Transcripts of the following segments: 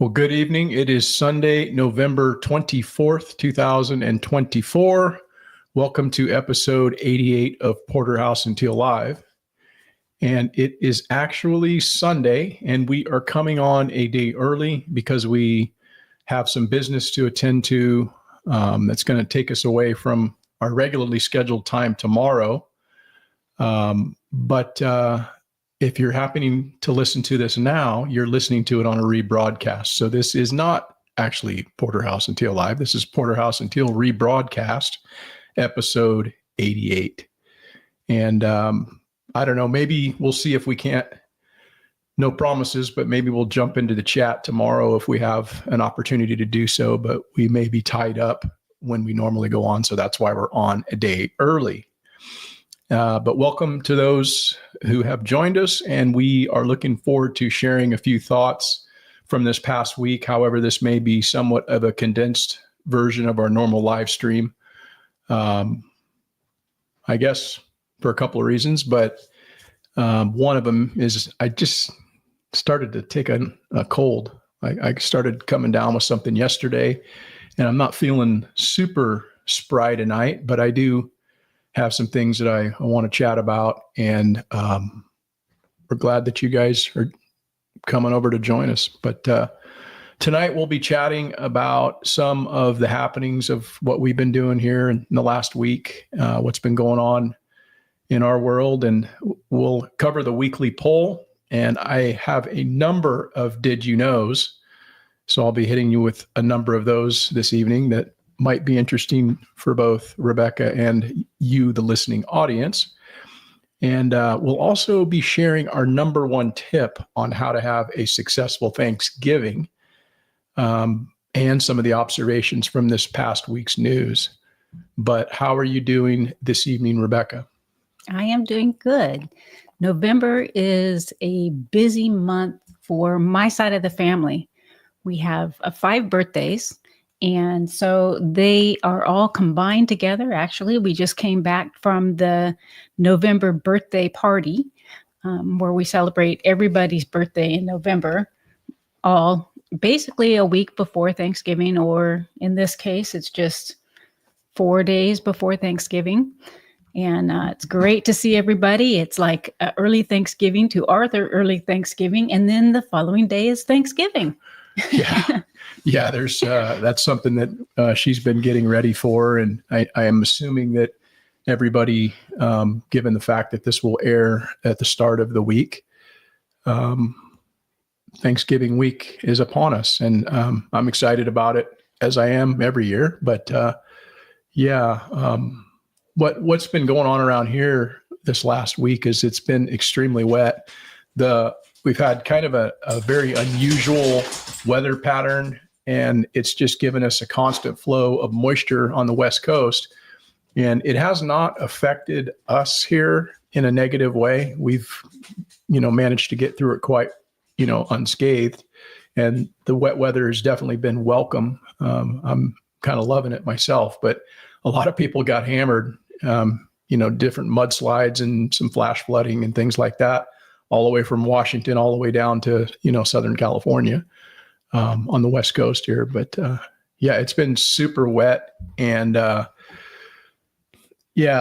Well, good evening. It is Sunday, November 24th, 2024. Welcome to episode 88 of Porterhouse and Teal Live. And it is actually Sunday, and we are coming on a day early because we have some business to attend to that's going to take us away from our regularly scheduled time tomorrow. But if you're happening to listen to this now, you're listening to it on a rebroadcast. So this is not actually Porterhouse and Teal Live. This is Porterhouse and Teal rebroadcast, episode 88. And I don't know, maybe we'll see if we can't, no promises, but maybe we'll jump into the chat tomorrow if we have an opportunity to do so. But we may be tied up when we normally go on. So that's why we're on a day early. But welcome to those who have joined us, and we are looking forward to sharing a few thoughts from this past week. However, this may be somewhat of a condensed version of our normal live stream, I guess for a couple of reasons, but one of them is I just started to take a cold. I started coming down with something yesterday, and I'm not feeling super spry tonight, but I do have some things that I want to chat about, and we're glad that you guys are coming over to join us. But tonight we'll be chatting about some of the happenings of what we've been doing here in the last week, what's been going on in our world, and we'll cover the weekly poll. And I have a number of did you knows, so I'll be hitting you with a number of those this evening that might be interesting for both Rebecca and you, the listening audience. And we'll also be sharing our number one tip on how to have a successful Thanksgiving, and some of the observations from this past week's news. But how are you doing this evening, Rebecca? I am doing good. November is a busy month for my side of the family. We have 5 birthdays. And so they are all combined together. Actually, we just came back from the November birthday party, where we celebrate everybody's birthday in November, all basically a week before Thanksgiving, or in this case, it's just 4 days before Thanksgiving. And it's great to see everybody. It's like early Thanksgiving to Arthur, early Thanksgiving, and then the following day is Thanksgiving. Yeah. There's that's something that she's been getting ready for, and I am assuming that everybody, given the fact that this will air at the start of the week, Thanksgiving week is upon us, and I'm excited about it, as I am every year. But what's been going on around here this last week is it's been extremely wet. We've had kind of a very unusual weather pattern, and it's just given us a constant flow of moisture on the West Coast. And it has not affected us here in a negative way. We've, managed to get through it quite, unscathed. And the wet weather has definitely been welcome. I'm kind of loving it myself, but a lot of people got hammered, different mudslides and some flash flooding and things like that, all the way from Washington, all the way down to, Southern California, on the West Coast here. But it's been super wet. And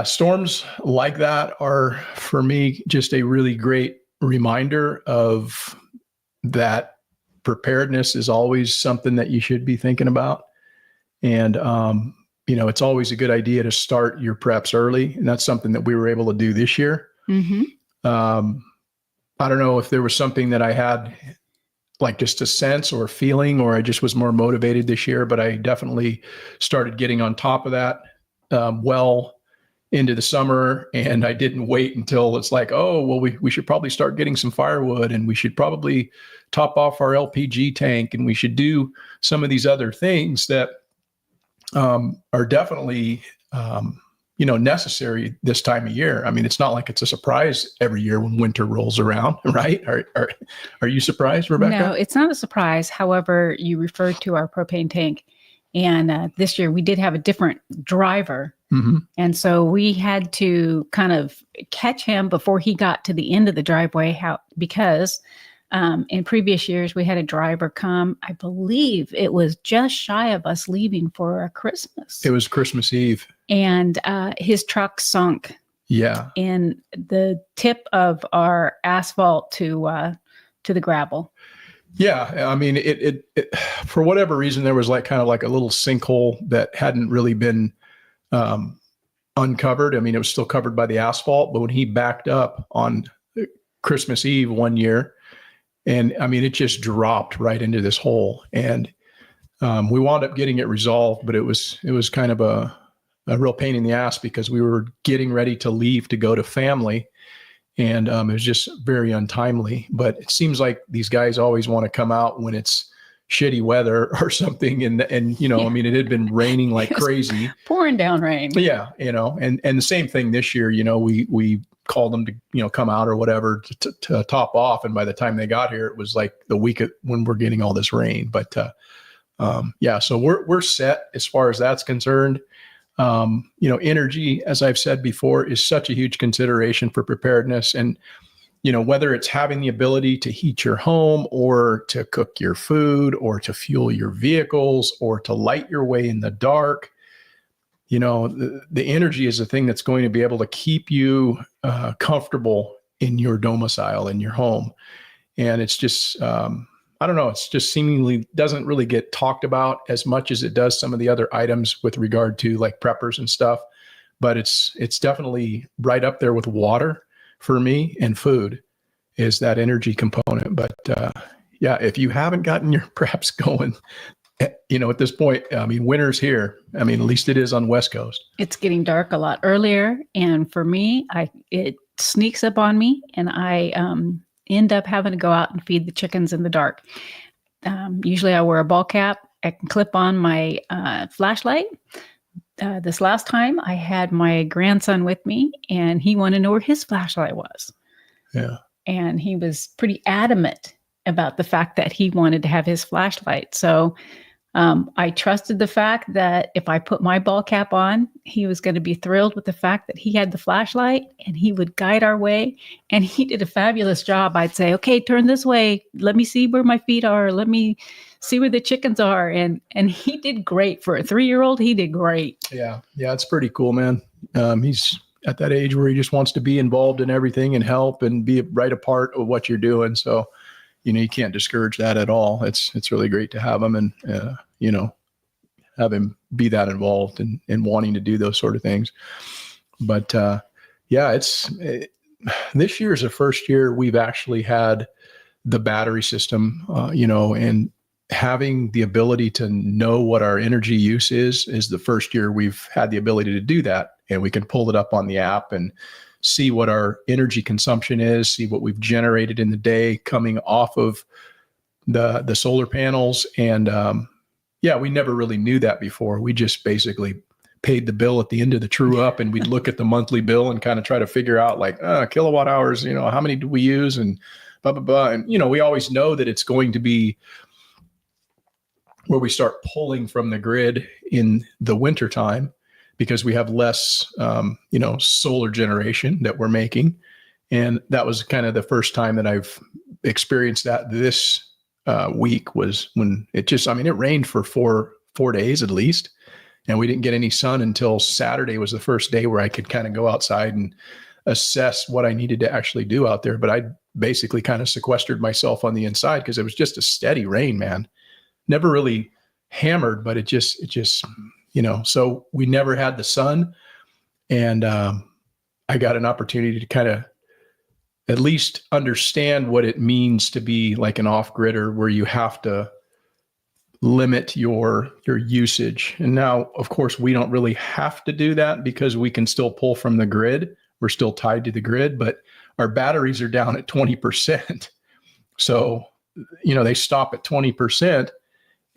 storms like that are, for me, just a really great reminder of that preparedness is always something that you should be thinking about. And, it's always a good idea to start your preps early. And that's something that we were able to do this year. Mm-hmm. I don't know if there was something that I had, like just a sense or feeling, or I just was more motivated this year, but I definitely started getting on top of that well into the summer. And I didn't wait until it's like, oh, well, we should probably start getting some firewood, and we should probably top off our LPG tank, and we should do some of these other things that are definitely necessary this time of year. I mean, it's not like it's a surprise every year when winter rolls around, right? Are you surprised, Rebecca? No, it's not a surprise. However, you referred to our propane tank, and this year we did have a different driver. Mm-hmm. And so we had to kind of catch him before he got to the end of the driveway, because In previous years, we had a driver come. I believe it was just shy of us leaving for Christmas. It was Christmas Eve. And his truck sunk. Yeah. In the tip of our asphalt to the gravel. Yeah. I mean, it for whatever reason, there was like kind of like a little sinkhole that hadn't really been uncovered. I mean, it was still covered by the asphalt, but when he backed up on Christmas Eve one year, and I mean, it just dropped right into this hole, and we wound up getting it resolved, but it was kind of a real pain in the ass because we were getting ready to leave to go to family, and it was just very untimely. But it seems like these guys always want to come out when it's shitty weather or something, and I mean, it had been raining like crazy, pouring down rain. Yeah, and the same thing this year. We called them to come out or whatever to top off, and by the time they got here, it was like the week when we're getting all this rain. But yeah, so we're set as far as that's concerned. Energy, as I've said before, is such a huge consideration for preparedness, and whether it's having the ability to heat your home or to cook your food or to fuel your vehicles or to light your way in the dark. The energy is the thing that's going to be able to keep you comfortable in your domicile, in your home. And it's just, I don't know, it's just seemingly doesn't really get talked about as much as it does some of the other items with regard to like preppers and stuff. But it's definitely right up there with water for me, and food is that energy component. But yeah, if you haven't gotten your preps going, at this point, I mean, winter's here. I mean, at least it is on West Coast. It's getting dark a lot earlier. And for me, it sneaks up on me, and I end up having to go out and feed the chickens in the dark. Usually I wear a ball cap. I can clip on my flashlight. This last time I had my grandson with me, and he wanted to know where his flashlight was. Yeah. And he was pretty adamant about the fact that he wanted to have his flashlight. So I trusted the fact that if I put my ball cap on, he was going to be thrilled with the fact that he had the flashlight, and he would guide our way. And he did a fabulous job. I'd say, okay, turn this way. Let me see where my feet are. Let me see where the chickens are. And he did great for a 3-year-old. He did great. Yeah. Yeah. It's pretty cool, man. He's at that age where he just wants to be involved in everything and help and be right a part of what you're doing. So, you can't discourage that at all. It's really great to have him and, have him be that involved in wanting to do those sort of things. But yeah, this year is the first year we've actually had the battery system, and having the ability to know what our energy use is the first year we've had the ability to do that. And we can pull it up on the app and see what our energy consumption is, see what we've generated in the day coming off of the solar panels. And yeah, we never really knew that before. We just basically paid the bill at the end of the true up, and we'd look at the monthly bill and kind of try to figure out like kilowatt hours, how many do we use and blah, blah, blah. And, we always know that it's going to be where we start pulling from the grid in the wintertime, because we have less, solar generation that we're making. And that was kind of the first time that I've experienced that this week, was when it rained for four days at least. And we didn't get any sun until Saturday was the first day where I could kind of go outside and assess what I needed to actually do out there. But I basically kind of sequestered myself on the inside because it was just a steady rain, man. Never really hammered, but it just, so we never had the sun. And I got an opportunity to kind of at least understand what it means to be like an off-gridder, where you have to limit your usage. And now, of course, we don't really have to do that because we can still pull from the grid. We're still tied to the grid, but our batteries are down at 20%. So, they stop at 20%.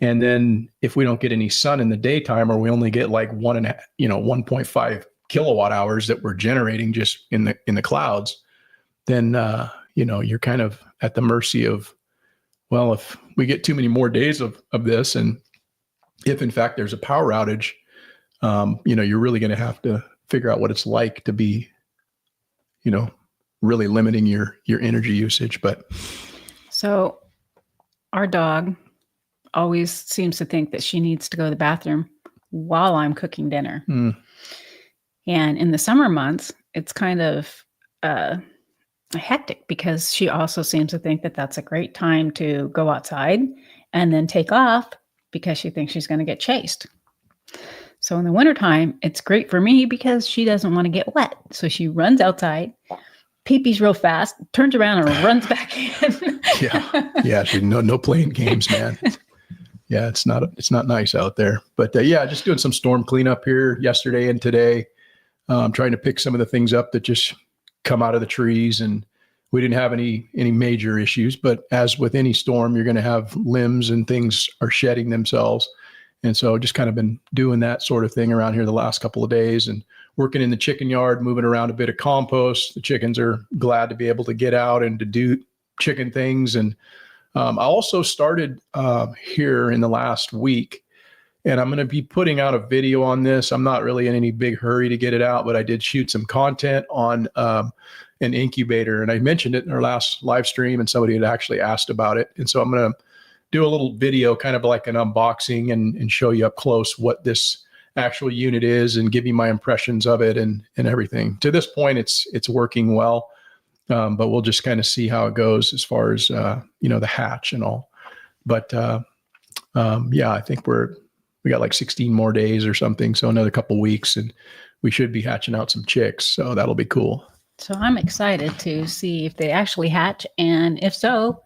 And then if we don't get any sun in the daytime, or we only get like 1.5 kilowatt hours that we're generating just in the clouds, then, you're kind of at the mercy of, well, if we get too many more days of this, and if in fact there's a power outage, you're really going to have to figure out what it's like to be, really limiting your energy usage. But So our dog always seems to think that she needs to go to the bathroom while I'm cooking dinner. Mm. And in the summer months, it's kind of hectic because she also seems to think that that's a great time to go outside and then take off because she thinks she's going to get chased. So in the wintertime, it's great for me because she doesn't want to get wet. So she runs outside, pee-pees real fast, turns around and runs back in. Yeah. She no playing games, man. Yeah, it's not nice out there. But just doing some storm cleanup here yesterday and today. Trying to pick some of the things up that just come out of the trees, and we didn't have any major issues. But as with any storm, you're going to have limbs and things are shedding themselves. And so just kind of been doing that sort of thing around here the last couple of days, and working in the chicken yard, moving around a bit of compost. The chickens are glad to be able to get out and to do chicken things. And I also started here in the last week, and I'm going to be putting out a video on this. I'm not really in any big hurry to get it out, but I did shoot some content on an incubator. And I mentioned it in our last live stream, and somebody had actually asked about it. And so I'm going to do a little video, kind of like an unboxing, and show you up close what this actual unit is and give you my impressions of it and everything. To this point, it's working well, but we'll just kind of see how it goes as far as, the hatch and all. But I think we got like 16 more days or something. So another couple weeks, and we should be hatching out some chicks. So that'll be cool. So I'm excited to see if they actually hatch. And if so,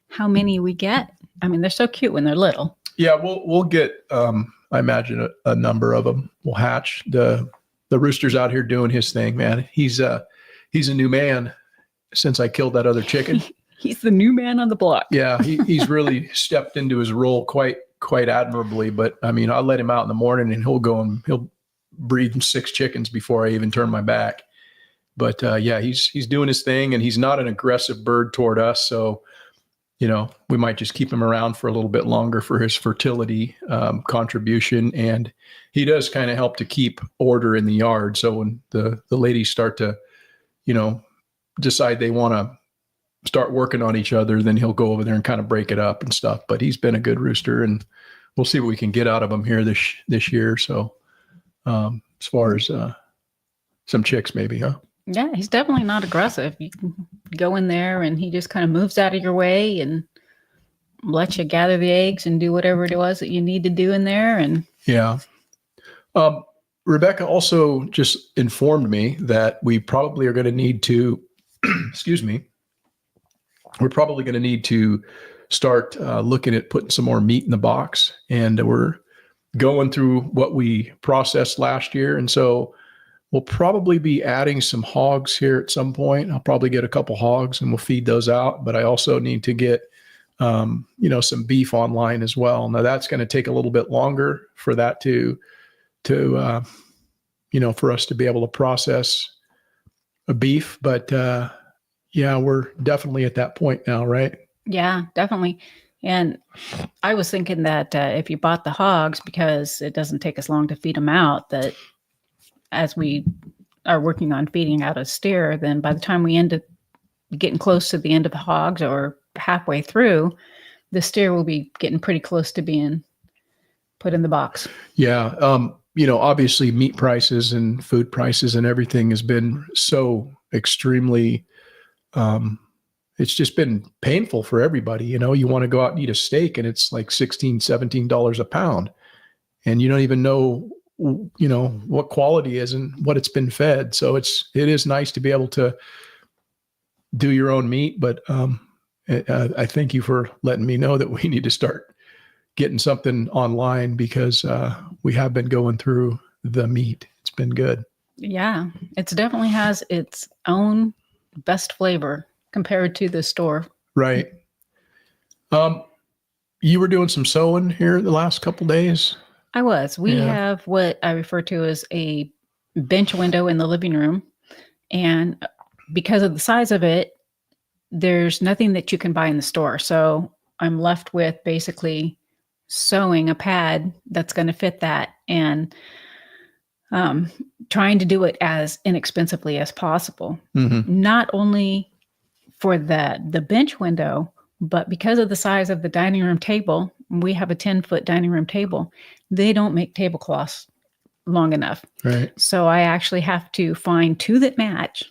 how many we get. I mean, they're so cute when they're little. Yeah, we'll get, I imagine a number of them will hatch. The rooster's out here doing his thing, man. He's a new man since I killed that other chicken. He's the new man on the block. Yeah, he's really stepped into his role quite admirably. But I mean, I'll let him out in the morning and he'll breed 6 chickens before I even turn my back. But he's doing his thing, and he's not an aggressive bird toward us. So, we might just keep him around for a little bit longer for his fertility contribution. And he does kind of help to keep order in the yard. So when the ladies start to, decide they want to start working on each other, then he'll go over there and kind of break it up and stuff. But he's been a good rooster, and we'll see what we can get out of him here this year. So as far as some chicks, maybe, huh? Yeah, he's definitely not aggressive. You can go in there and he just kind of moves out of your way and lets you gather the eggs and do whatever it was that you need to do in there. And yeah. Rebecca also just informed me that we probably are going to need to, excuse me, we're probably going to need to start looking at putting some more meat in the box. And we're going through what we processed last year. And so we'll probably be adding some hogs here at some point. I'll probably get a couple hogs and we'll feed those out. But I also need to get, some beef online as well. Now that's going to take a little bit longer for that to for us to be able to process a beef. But we're definitely at that point now, right? Yeah, definitely. And I was thinking that if you bought the hogs, because it doesn't take as long to feed them out, that as we are working on feeding out a steer, then by the time we end up getting close to the end of the hogs or halfway through, the steer will be getting pretty close to being put in the box. Yeah. Obviously meat prices and food prices and everything has been so extremely, it's just been painful for everybody. You want to go out and eat a steak and it's like $16, $17 a pound. And you don't even know, what quality is and what it's been fed. So it is nice to be able to do your own meat. But I thank you for letting me know that we need to start getting something online, because we have been going through the meat. It's been good. Yeah, it definitely has its own best flavor compared to the store. Right. You were doing some sewing here the last couple days. I was. We have what I refer to as a bench window in the living room. And because of the size of it, there's nothing that you can buy in the store. So I'm left with basically sewing a pad that's going to fit that, and trying to do it as inexpensively as possible. Mm-hmm. Not only for the bench window, But because of the size of the dining room table, we have a 10-foot dining room table. They don't make tablecloths long enough. Right. So I actually have to find two that match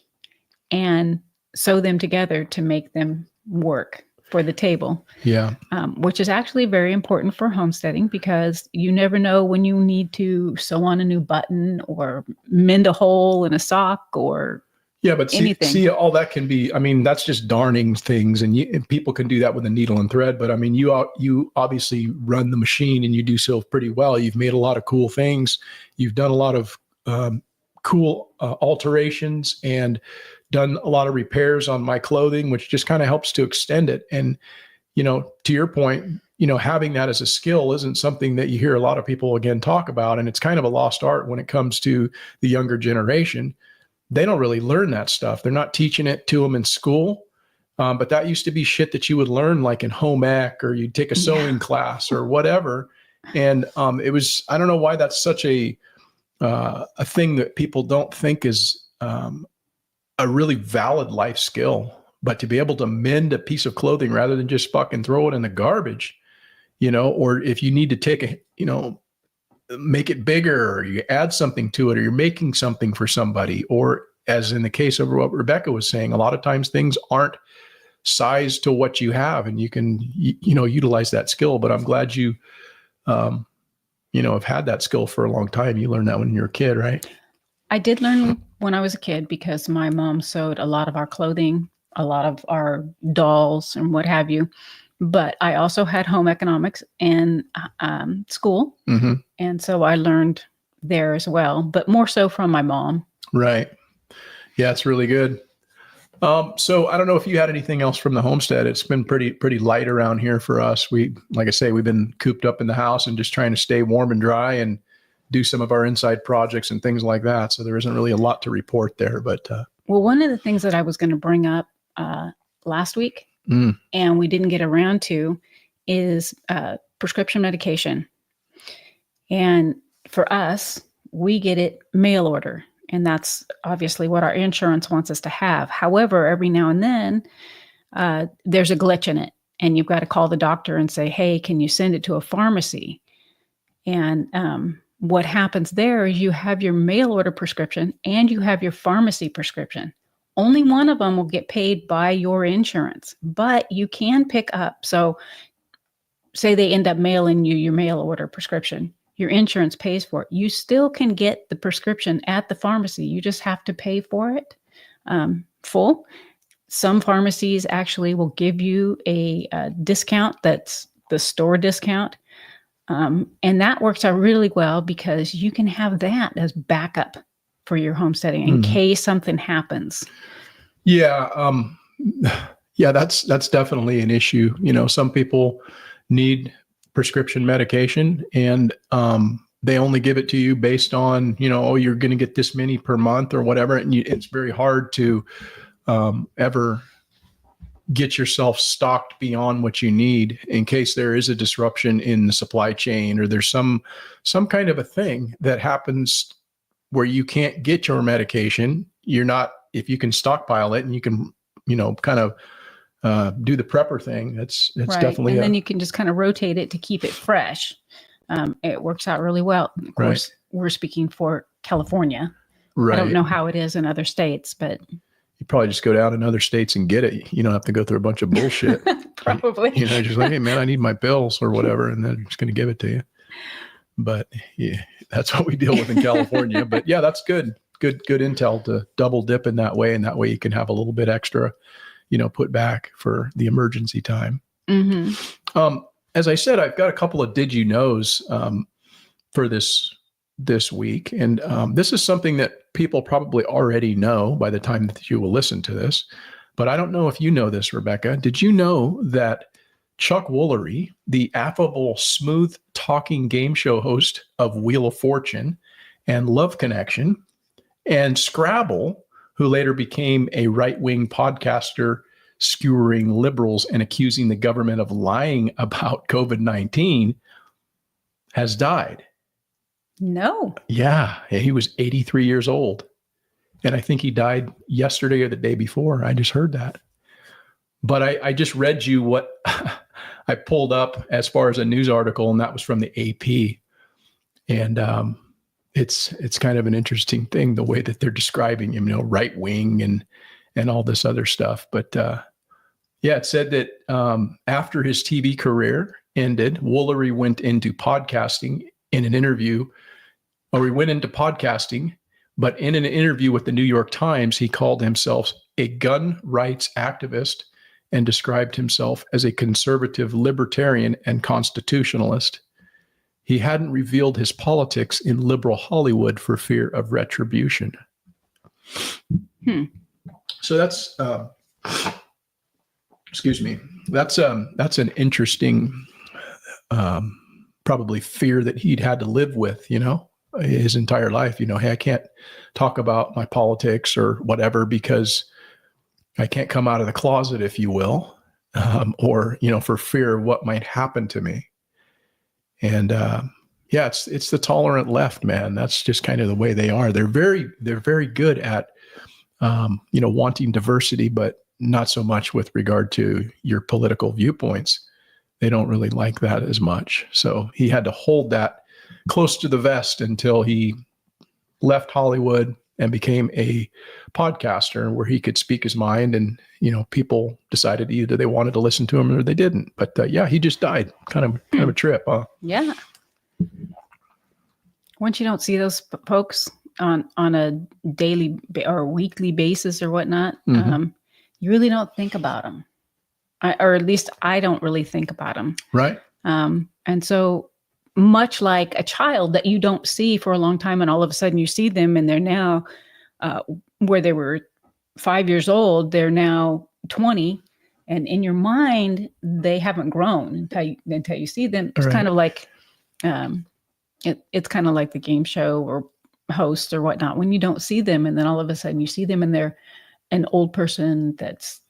and sew them together to make them work for the table. Yeah. Which is actually very important for homesteading because you never know when you need to sew on a new button or mend a hole in a sock or Yeah, but see, all that can be, I mean, that's just darning things, and people can do that with a needle and thread. But I mean, you obviously run the machine and you do so pretty well. You've made a lot of cool things. You've done a lot of cool alterations and done a lot of repairs on my clothing, which just kind of helps to extend it. And, to your point, having that as a skill isn't something that you hear a lot of people again talk about. And it's kind of a lost art when it comes to the younger generation. They don't really learn that stuff. They're not teaching it to them in school. But that used to be shit that you would learn like in home ec, or you'd take a sewing class or whatever. And it was, I don't know why that's such a thing that people don't think is a really valid life skill. But to be able to mend a piece of clothing rather than just fucking throw it in the garbage, or if you need to take make it bigger, or you add something to it, or you're making something for somebody, or as in the case of what Rebecca was saying, a lot of times things aren't sized to what you have, and you can, utilize that skill. But I'm glad you, have had that skill for a long time. You learned that when you were a kid, right? I did learn when I was a kid because my mom sewed a lot of our clothing, a lot of our dolls and what have you. But I also had home economics in school. Mm-hmm. And so I learned there as well, but more so from my mom. Right. Yeah, it's really good. So I don't know if you had anything else from the homestead. It's been pretty light around here for us. Like I say, we've been cooped up in the house and just trying to stay warm and dry and do some of our inside projects and things like that. So there isn't really a lot to report there, but. Well, one of the things that I was going to bring up last week and we didn't get around to is prescription medication. And for us, we get it mail order. And that's obviously what our insurance wants us to have. However, every now and then, there's a glitch in it. And you've got to call the doctor and say, hey, can you send it to a pharmacy? And what happens there is you have your mail order prescription and you have your pharmacy prescription. Only one of them will get paid by your insurance, but you can pick up. So say they end up mailing you your mail order prescription. Your insurance pays for it. You still can get the prescription at the pharmacy. You just have to pay for it full. Some pharmacies actually will give you a discount that's the store discount. And that works out really well because you can have that as backup for your homesteading in case something happens. Yeah. Yeah, that's definitely an issue. Some people need prescription medication and they only give it to you based on, you're going to get this many per month or whatever. And it's very hard to ever get yourself stocked beyond what you need in case there is a disruption in the supply chain or there's some kind of a thing that happens where you can't get your medication. If you can stockpile it and you can, kind of do the prepper thing, that's right. Definitely. And then you can just kind of rotate it to keep it fresh. It works out really well. Of course, we're speaking for California. Right. I don't know how it is in other states, but you probably just go down in other states and get it. You don't have to go through a bunch of bullshit. Probably. Just like, hey man, I need my pills or whatever. And then they're just going to give it to you. But yeah, that's what we deal with in California. But yeah, that's good intel to double dip in that way. And that way you can have a little bit extra, put back for the emergency time. Mm-hmm. As I said, I've got a couple of did you knows for this week. And this is something that people probably already know by the time that you will listen to this. But I don't know if you know this, Rebecca. Did you know that Chuck Woolery, the affable, smooth talking game show host of Wheel of Fortune and Love Connection, and Scrabble, who later became a right-wing podcaster skewering liberals and accusing the government of lying about COVID-19, has died? No. Yeah, he was 83 years old. And I think he died yesterday or the day before. I just heard that. But I just read you what I pulled up as far as a news article, and that was from the AP. And it's kind of an interesting thing, the way that they're describing him, right wing and all this other stuff. But yeah, it said that after his TV career ended, Woolery went into podcasting in an interview, or he went into podcasting, but in an interview with the New York Times, he called himself a gun rights activist and described himself as a conservative libertarian and constitutionalist. He hadn't revealed his politics in liberal Hollywood for fear of retribution. So that's, excuse me, that's an interesting, probably fear that he'd had to live with, his entire life. Hey, I can't talk about my politics or whatever because I can't come out of the closet, if you will, or, for fear of what might happen to me. And yeah, it's the tolerant left, man. That's just kind of the way they are. They're very good at, wanting diversity, but not so much with regard to your political viewpoints. They don't really like that as much. So he had to hold that close to the vest until he left Hollywood and became a podcaster where he could speak his mind, and, people decided either they wanted to listen to him or they didn't. But yeah, he just died. Kind of a trip, huh? Yeah. Once you don't see those folks on a daily or weekly basis or whatnot, you really don't think about them, or at least I don't really think about them. Right. And so much like a child that you don't see for a long time, and all of a sudden you see them, and they're now where they were 5 years old, they're now 20, and in your mind they haven't grown until you see them. It's kind of like it's kind of like the game show or host or whatnot, when you don't see them, and then all of a sudden you see them and they're an old person that's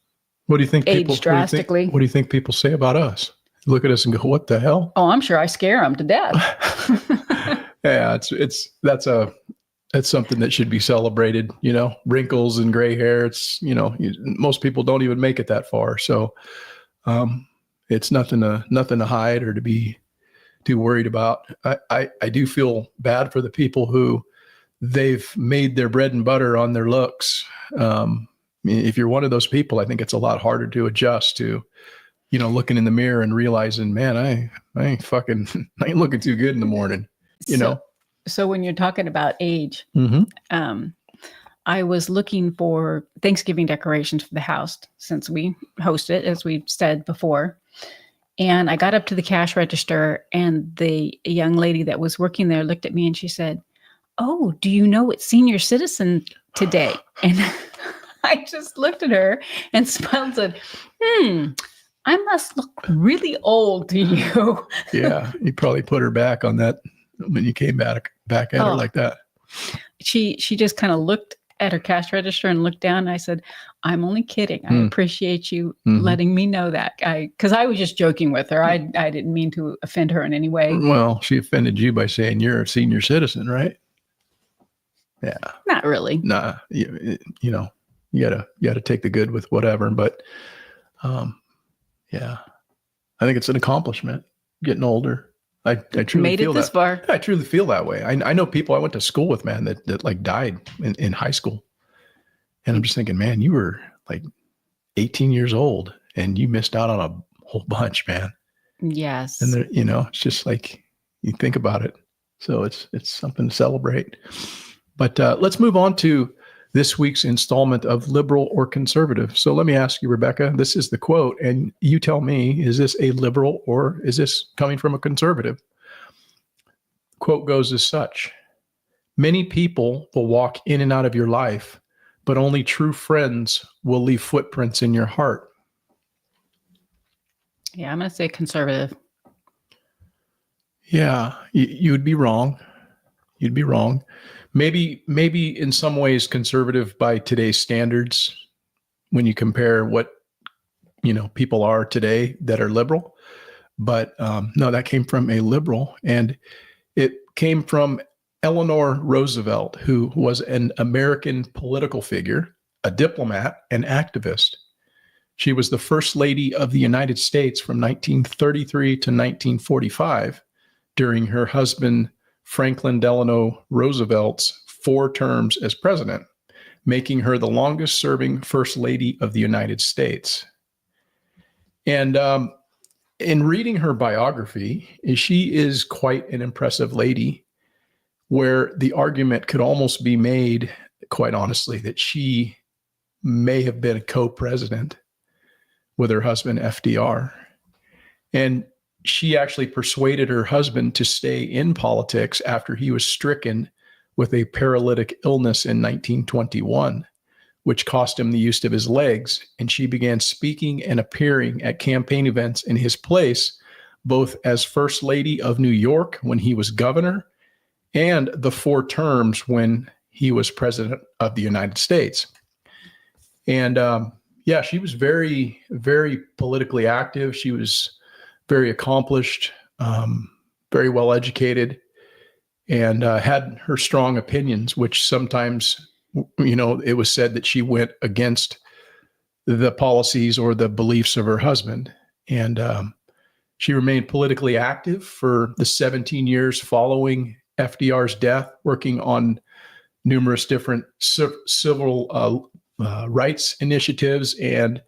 what do you think aged drastically. What do you think people say about us? Look at us and go, what the hell? Oh, I'm sure I scare them to death. Yeah, it's something that should be celebrated, wrinkles and gray hair. It's, most people don't even make it that far. So it's nothing to hide or to be too worried about. I do feel bad for the people who they've made their bread and butter on their looks. If you're one of those people, I think it's a lot harder to adjust to, looking in the mirror and realizing, man, I ain't looking too good in the morning, So when you're talking about age, I was looking for Thanksgiving decorations for the house since we host it, as we've said before. And I got up to the cash register, and the young lady that was working there looked at me and she said, "Oh, do you know it's senior citizen today?" And I just looked at her and smiled and said, I must look really old to you. Yeah, you probably put her back on that when you came back at her like that. She just kind of looked at her cash register and looked down. And I said, "I'm only kidding. I appreciate you letting me know that." Because I was just joking with her. I didn't mean to offend her in any way. Well, she offended you by saying you're a senior citizen, right? Yeah. Not really. Nah, you gotta take the good with whatever. But yeah, I think it's an accomplishment getting older. I truly made feel it this that. far. I truly feel that way. I know people I went to school with, man, that like died in high school. And I'm just thinking, man, you were like 18 years old and you missed out on a whole bunch, man. Yes. And it's just like, you think about it. So it's something to celebrate. But let's move on to this week's installment of Liberal or Conservative. So let me ask you, Rebecca, this is the quote, and you tell me, is this a liberal or is this coming from a conservative? Quote goes as such: "Many people will walk in and out of your life, but only true friends will leave footprints in your heart." Yeah, I'm going to say conservative. Yeah, you would be wrong. You'd be wrong. Maybe in some ways conservative by today's standards when you compare what, people are today that are liberal. But no, that came from a liberal, and it came from Eleanor Roosevelt, who was an American political figure, a diplomat, and activist. She was the First Lady of the United States from 1933 to 1945 during her husband Franklin Delano Roosevelt's 4 terms as president, making her the longest serving First Lady of the United States. And in reading her biography, she is quite an impressive lady, where the argument could almost be made, quite honestly, that she may have been a co-president with her husband, FDR. And she actually persuaded her husband to stay in politics after he was stricken with a paralytic illness in 1921, which cost him the use of his legs. And she began speaking and appearing at campaign events in his place, both as First Lady of New York when he was governor and the 4 terms when he was president of the United States. And yeah, she was very, very politically active. She was very accomplished, very well educated, and had her strong opinions, which sometimes, it was said that she went against the policies or the beliefs of her husband. And she remained politically active for the 17 years following FDR's death, working on numerous different civil rights initiatives and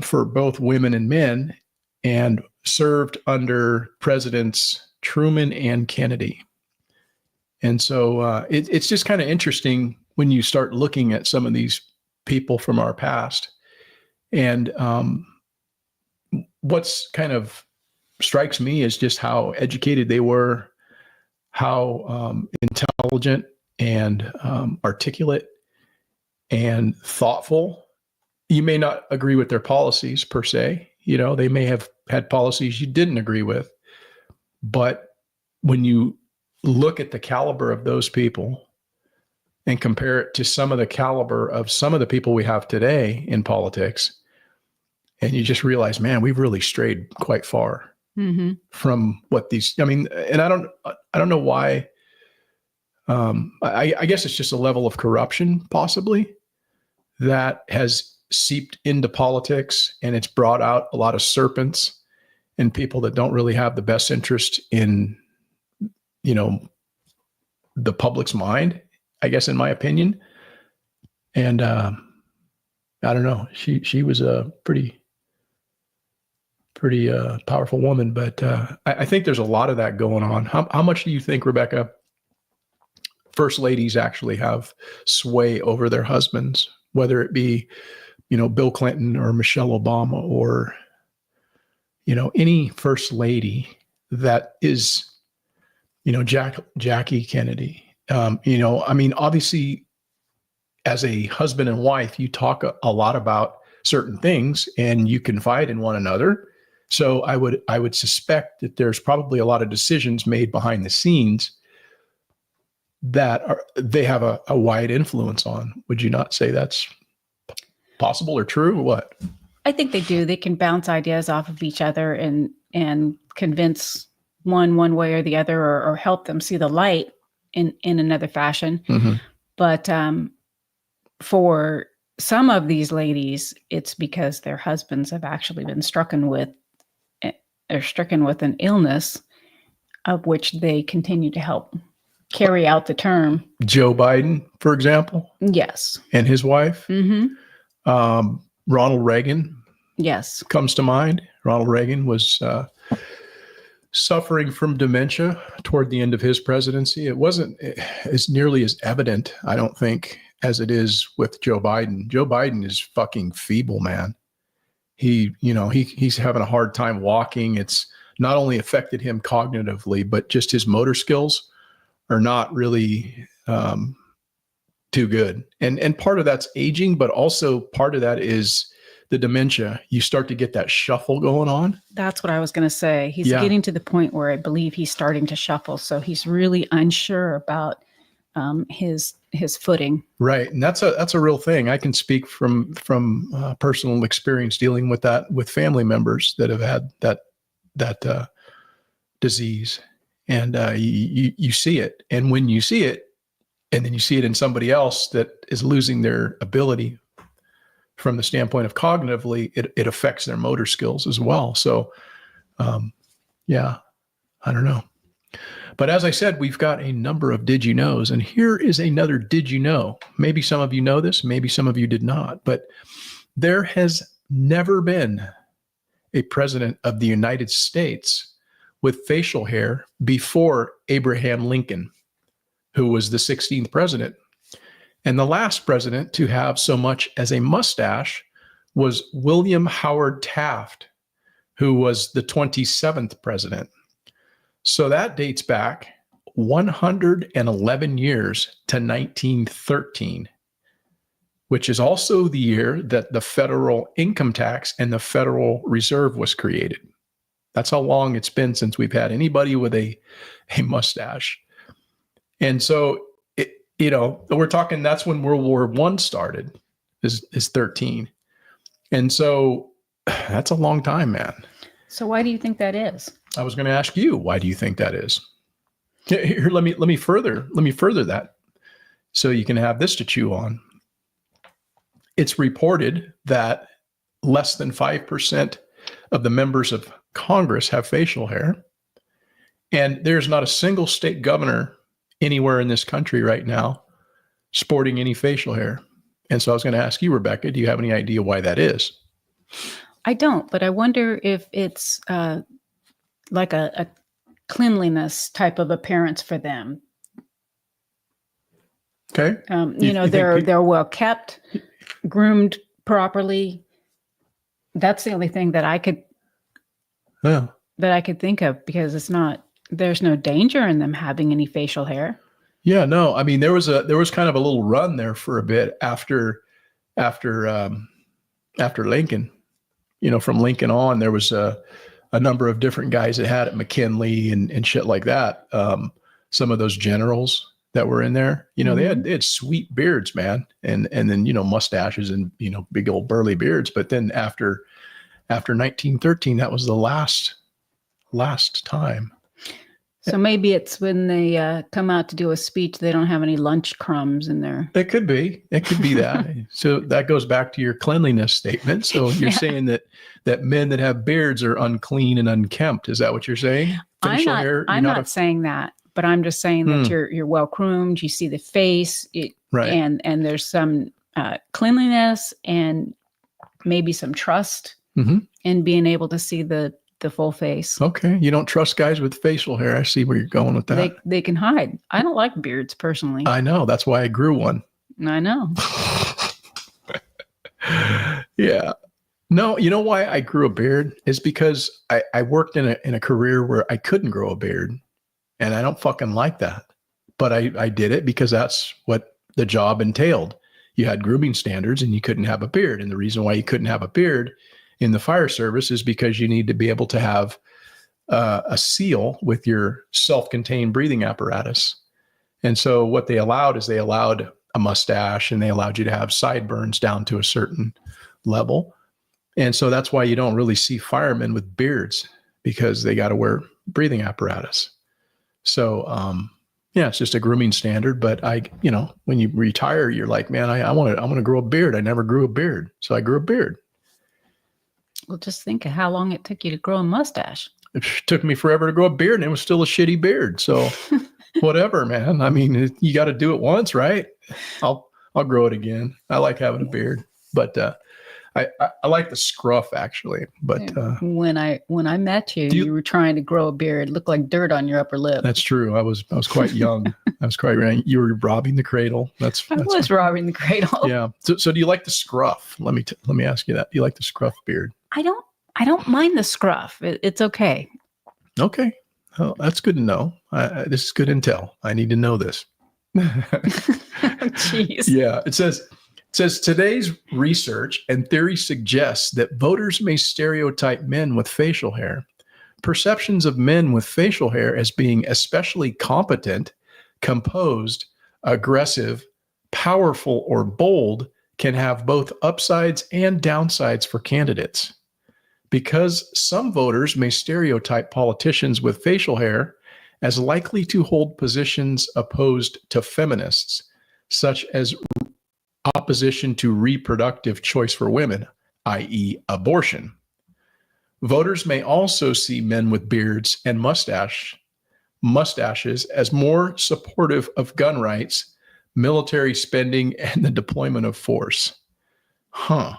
for both women and men, and served under Presidents Truman and Kennedy. And so it's just kind of interesting when you start looking at some of these people from our past. And what's kind of strikes me is just how educated they were, how intelligent and articulate and thoughtful. You may not agree with their policies per se. They may have had policies you didn't agree with. But when you look at the caliber of those people and compare it to some of the caliber of some of the people we have today in politics, and you just realize, man, we've really strayed quite far from what these, and I don't know why. I guess it's just a level of corruption possibly that has seeped into politics, and it's brought out a lot of serpents and people that don't really have the best interest in, the public's mind, I guess, in my opinion. And I don't know, she was a pretty powerful woman, but I think there's a lot of that going on. How much do you think, Rebecca, First Ladies actually have sway over their husbands, whether it be, Bill Clinton or Michelle Obama or, any First Lady that is, Jackie Kennedy? Obviously, as a husband and wife, you talk a lot about certain things and you confide in one another. So I would suspect that there's probably a lot of decisions made behind the scenes that they have a wide influence on. Would you not say that's possible or true, or what? I think they do. They can bounce ideas off of each other and convince one way or the other, or help them see the light in another fashion. Mm-hmm. But for some of these ladies, it's because their husbands have actually been stricken with an illness, of which they continue to help carry out the term. Joe Biden, for example. Yes. And his wife. Mm-hmm. Ronald Reagan. Yes. Comes to mind. Ronald Reagan was suffering from dementia toward the end of his presidency. It wasn't as nearly as evident, I don't think, as it is with Joe Biden. Joe Biden is fucking feeble, man. He's having a hard time walking. It's not only affected him cognitively, but just his motor skills are not really too good. And part of that's aging, but also part of that is the dementia. You start to get that shuffle going on. That's what I was going to say. He's getting to the point where I believe he's starting to shuffle. So he's really unsure about his footing. Right. And that's a real thing. I can speak from personal experience dealing with that with family members that have had that disease. And you see it. And when you see it, and then you see it in somebody else that is losing their ability from the standpoint of cognitively, it affects their motor skills as well. So, yeah, I don't know. But as I said, we've got a number of did you knows, and here is another did you know. Maybe some of you know this, maybe some of you did not, but there has never been a president of the United States with facial hair before Abraham Lincoln, who was the 16th president. And the last president to have so much as a mustache was William Howard Taft, who was the 27th president. So that dates back 111 years to 1913, which is also the year that the federal income tax and the Federal Reserve was created. That's how long it's been since we've had anybody with a mustache. And so, we're talking, that's when World War I started, is 13. And so that's a long time, man. So why do you think that is? I was going to ask you, why do you think that is? Here, let me further that so you can have this to chew on. It's reported that less than 5% of the members of Congress have facial hair. And there's not a single state governor anywhere in this country right now sporting any facial hair. And so I was going to ask you, Rebecca, do you have any idea why that is? I don't, but I wonder if it's like a cleanliness type of appearance for them. Okay. They're well kept, groomed properly. That's the only thing that I could think of, because there's no danger in them having any facial hair. Yeah, no. I mean, there was kind of a little run there for a bit after Lincoln. From Lincoln on, there was a number of different guys that had it, McKinley and shit like that. Some of those generals that were in there, they had sweet beards, man, and then mustaches and big old burly beards. But then after 1913, that was the last time. So maybe it's when they come out to do a speech, they don't have any lunch crumbs in there. It could be that. So that goes back to your cleanliness statement. So you're saying that men that have beards are unclean and unkempt. Is that what you're saying? Facial hair? I'm not saying that, but I'm just saying that you're well groomed. You see the face, right? And there's some cleanliness and maybe some trust in being able to see the full face. Okay. You don't trust guys with facial hair. I see where you're going with that. They can hide. I don't like beards personally. I know. That's why I grew one. I know. Yeah. No, you know why I grew a beard is because I worked in a career where I couldn't grow a beard, and I don't fucking like that. But I did it because that's what the job entailed. You had grooming standards and you couldn't have a beard. And the reason why you couldn't have a beard in the fire service is because you need to be able to have a seal with your self-contained breathing apparatus. And so what they allowed is a mustache, and they allowed you to have sideburns down to a certain level. And so that's why you don't really see firemen with beards, because they got to wear breathing apparatus. So, it's just a grooming standard. But when you retire, you're like, man, I want to grow a beard. I never grew a beard. So I grew a beard. Well, just think of how long it took you to grow a mustache. It took me forever to grow a beard, and it was still a shitty beard. So whatever, man. I mean, you got to do it once, right? I'll grow it again. I like having a beard, but I like the scruff actually. But when I met you, you were trying to grow a beard. It looked like dirt on your upper lip. That's true. I was quite young. I was quite young. You were robbing the cradle. I was robbing the cradle. Yeah. So do you like the scruff? Let me ask you that. Do you like the scruff beard? I don't mind the scruff. It's okay. Okay. Oh, that's good to know. This is good intel. I need to know this. Jeez. Yeah. It says today's research and theory suggests that voters may stereotype men with facial hair. Perceptions of men with facial hair as being especially competent, composed, aggressive, powerful, or bold can have both upsides and downsides for candidates. Because some voters may stereotype politicians with facial hair as likely to hold positions opposed to feminists, such as opposition to reproductive choice for women, i.e., abortion. Voters may also see men with beards and mustaches as more supportive of gun rights, military spending, and the deployment of force. Huh.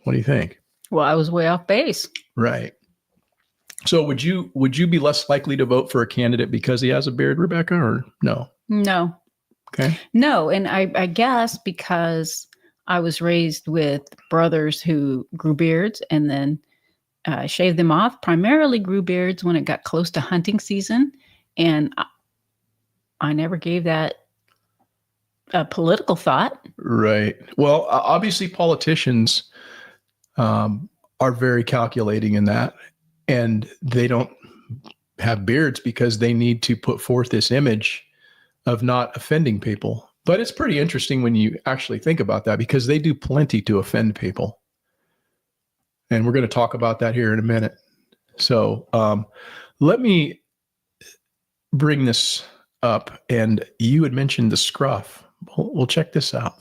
What do you think? Well, I was way off base. Right. So would you be less likely to vote for a candidate because he has a beard, Rebecca, or no? No. Okay. No. And I guess because I was raised with brothers who grew beards and then shaved them off, primarily grew beards when it got close to hunting season. And I never gave that a political thought. Right. Well, obviously politicians are very calculating in that, and they don't have beards because they need to put forth this image of not offending people. But it's pretty interesting when you actually think about that, because they do plenty to offend people. And we're going to talk about that here in a minute. So let me bring this up. And you had mentioned the scruff. We'll check this out.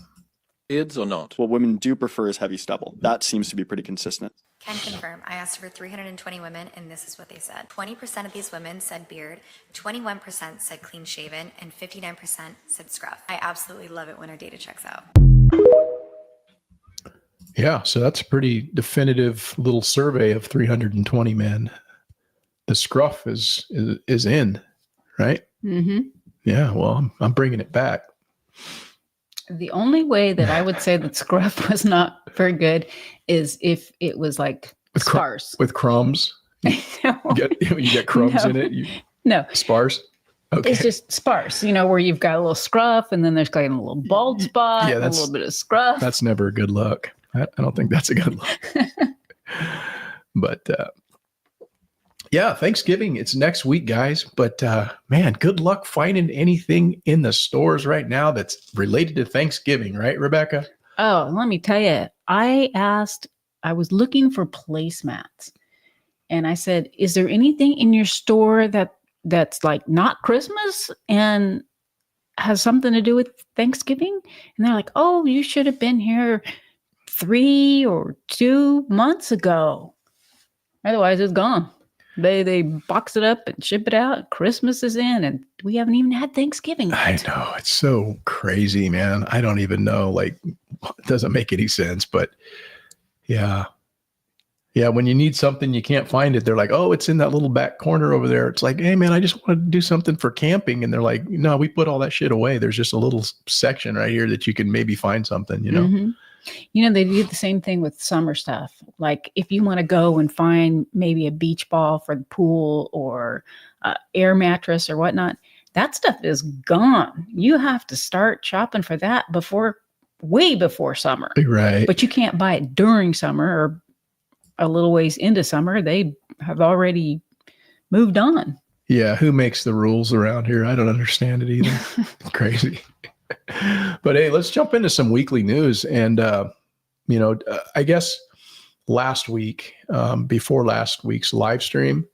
Beards or not? What women do prefer is heavy stubble. That seems to be pretty consistent. Can confirm. I asked over 320 women, and this is what they said. 20% of these women said beard, 21% said clean shaven, and 59% said scruff. I absolutely love it when our data checks out. Yeah, so that's a pretty definitive little survey of 320 men. The scruff is in, right? Mm-hmm. Yeah, well, I'm bringing it back. The only way that I would say that scruff was not very good is if it was like sparse. With crumbs? No. You get crumbs in it? No. Sparse? Okay. It's just sparse, where you've got a little scruff and then there's like a little bald spot, and a little bit of scruff. That's never a good look. I don't think that's a good look. But yeah, Thanksgiving, it's next week, guys. But man, good luck finding anything in the stores right now that's related to Thanksgiving, right, Rebecca? Oh, let me tell you, I was looking for placemats, and I said, is there anything in your store that's like not Christmas and has something to do with Thanksgiving? And they're like, oh, you should have been here 3 or 2 months ago. Otherwise, it's gone. They box it up and ship it out. Christmas is in, and we haven't even had Thanksgiving yet. I know. It's so crazy, man. I don't even know. Like, it doesn't make any sense. But yeah. Yeah, when you need something, you can't find it. They're like, oh, it's in that little back corner over there. It's like, hey, man, I just want to do something for camping. And they're like, no, we put all that shit away. There's just a little section right here that you can maybe find something, Mm-hmm. They do the same thing with summer stuff. Like if you want to go and find maybe a beach ball for the pool or air mattress or whatnot, that stuff is gone. You have to start shopping for that way before summer. Right. But you can't buy it during summer or a little ways into summer. They have already moved on. Yeah. Who makes the rules around here? I don't understand it either. It's crazy. But hey, let's jump into some weekly news. And, I guess last week, before last week's live stream,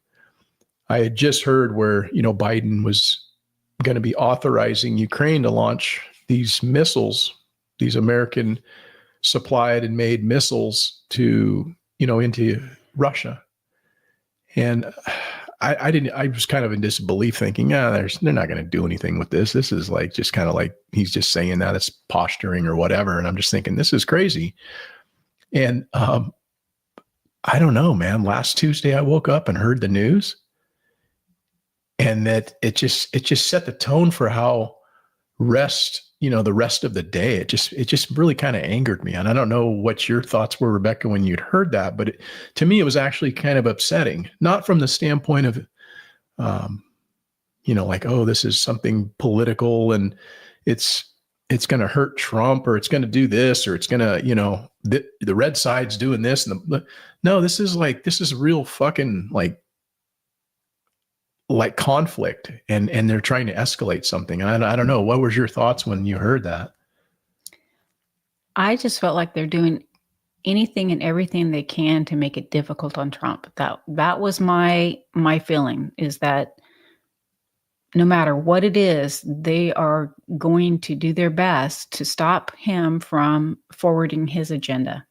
I had just heard where, Biden was going to be authorizing Ukraine to launch these missiles, these American supplied and made missiles to, into Russia. And I was kind of in disbelief thinking, they're not going to do anything with this. This is like, just kind of like, he's just saying that it's posturing or whatever. And I'm just thinking, this is crazy. And I don't know, man, last Tuesday I woke up and heard the news, and that it just set the tone for how the rest of the day. It just really kind of angered me. And I don't know what your thoughts were, Rebecca, when you'd heard that, but to me, it was actually kind of upsetting, not from the standpoint of, like, oh, this is something political and it's going to hurt Trump, or it's going to do this, or it's going to, the red side's doing this. No, this is real fucking like conflict, and they're trying to escalate something. And I don't know. What was your thoughts when you heard that? I just felt like they're doing anything and everything they can to make it difficult on Trump. That was my feeling, is that no matter what it is, they are going to do their best to stop him from forwarding his agenda.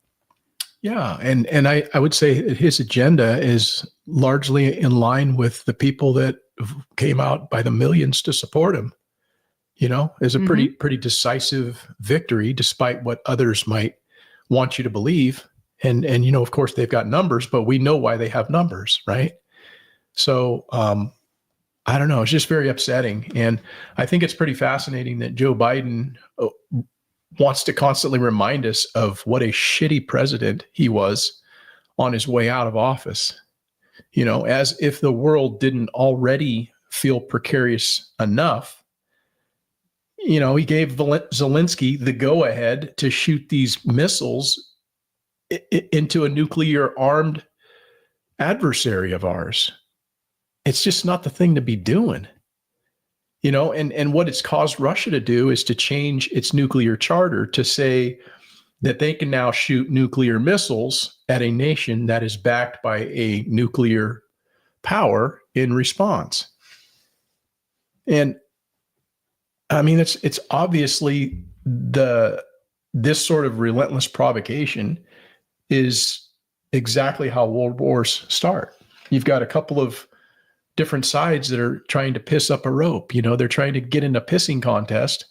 Yeah. And I would say that his agenda is largely in line with the people that came out by the millions to support him. Is a pretty decisive victory, despite what others might want you to believe. And of course they've got numbers, but we know why they have numbers, right? So, I don't know. It's just very upsetting. And I think it's pretty fascinating that Joe Biden wants to constantly remind us of what a shitty president he was on his way out of office, as if the world didn't already feel precarious enough. He gave Zelensky the go ahead to shoot these missiles into a nuclear armed adversary of ours. It's just not the thing to be doing, and what it's caused Russia to do is to change its nuclear charter to say that they can now shoot nuclear missiles at a nation that is backed by a nuclear power in response. And I mean, it's obviously this sort of relentless provocation is exactly how world wars start. You've got a couple of different sides that are trying to piss up a rope. They're trying to get in a pissing contest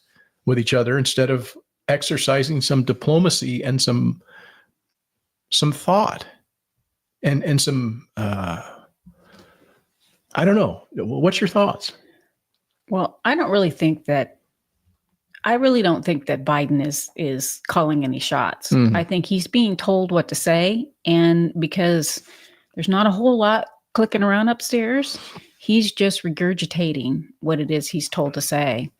with each other instead of exercising some diplomacy and some thought and some, I don't know. What's your thoughts? Well, I really don't think that Biden is calling any shots. Mhm. I think he's being told what to say. And because there's not a whole lot clicking around upstairs, he's just regurgitating what it is he's told to say.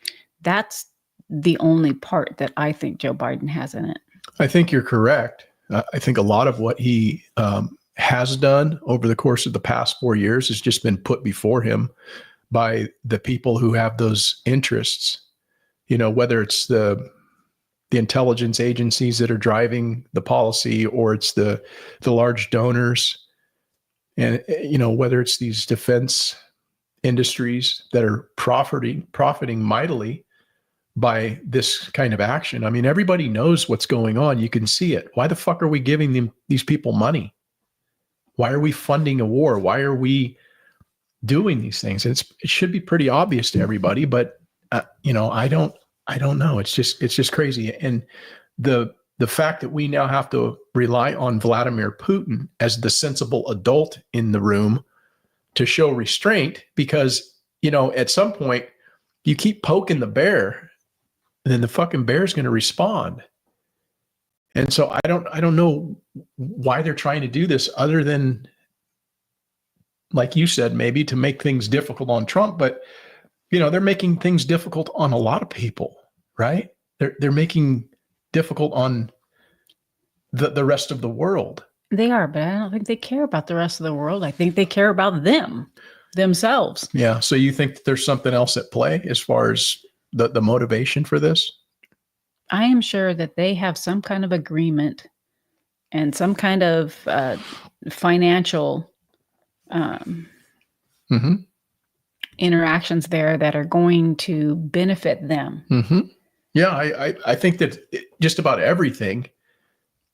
That's the only part that I think Joe Biden has in it. I think you're correct. I think a lot of what he has done over the course of the past 4 years has just been put before him by the people who have those interests. Whether it's the intelligence agencies that are driving the policy, or it's the large donors, and whether it's these defense industries that are profiting mightily by this kind of action. I mean, everybody knows what's going on. You can see it. Why the fuck are we giving these people money? Why are we funding a war? Why are we doing these things? And it should be pretty obvious to everybody, but I don't know. It's just crazy. And the fact that we now have to rely on Vladimir Putin as the sensible adult in the room to show restraint, because, at some point you keep poking the bear, then the fucking bear's going to respond. And so I don't know why they're trying to do this, other than, like you said, maybe to make things difficult on Trump, but they're making things difficult on a lot of people, right? They're making difficult on the rest of the world. They are, but I don't think they care about the rest of the world. I think they care about themselves. Yeah. So you think that there's something else at play as far as the motivation for this? I am sure that they have some kind of agreement and some kind of financial interactions there that are going to benefit them. Mm-hmm. Yeah, I think that just about everything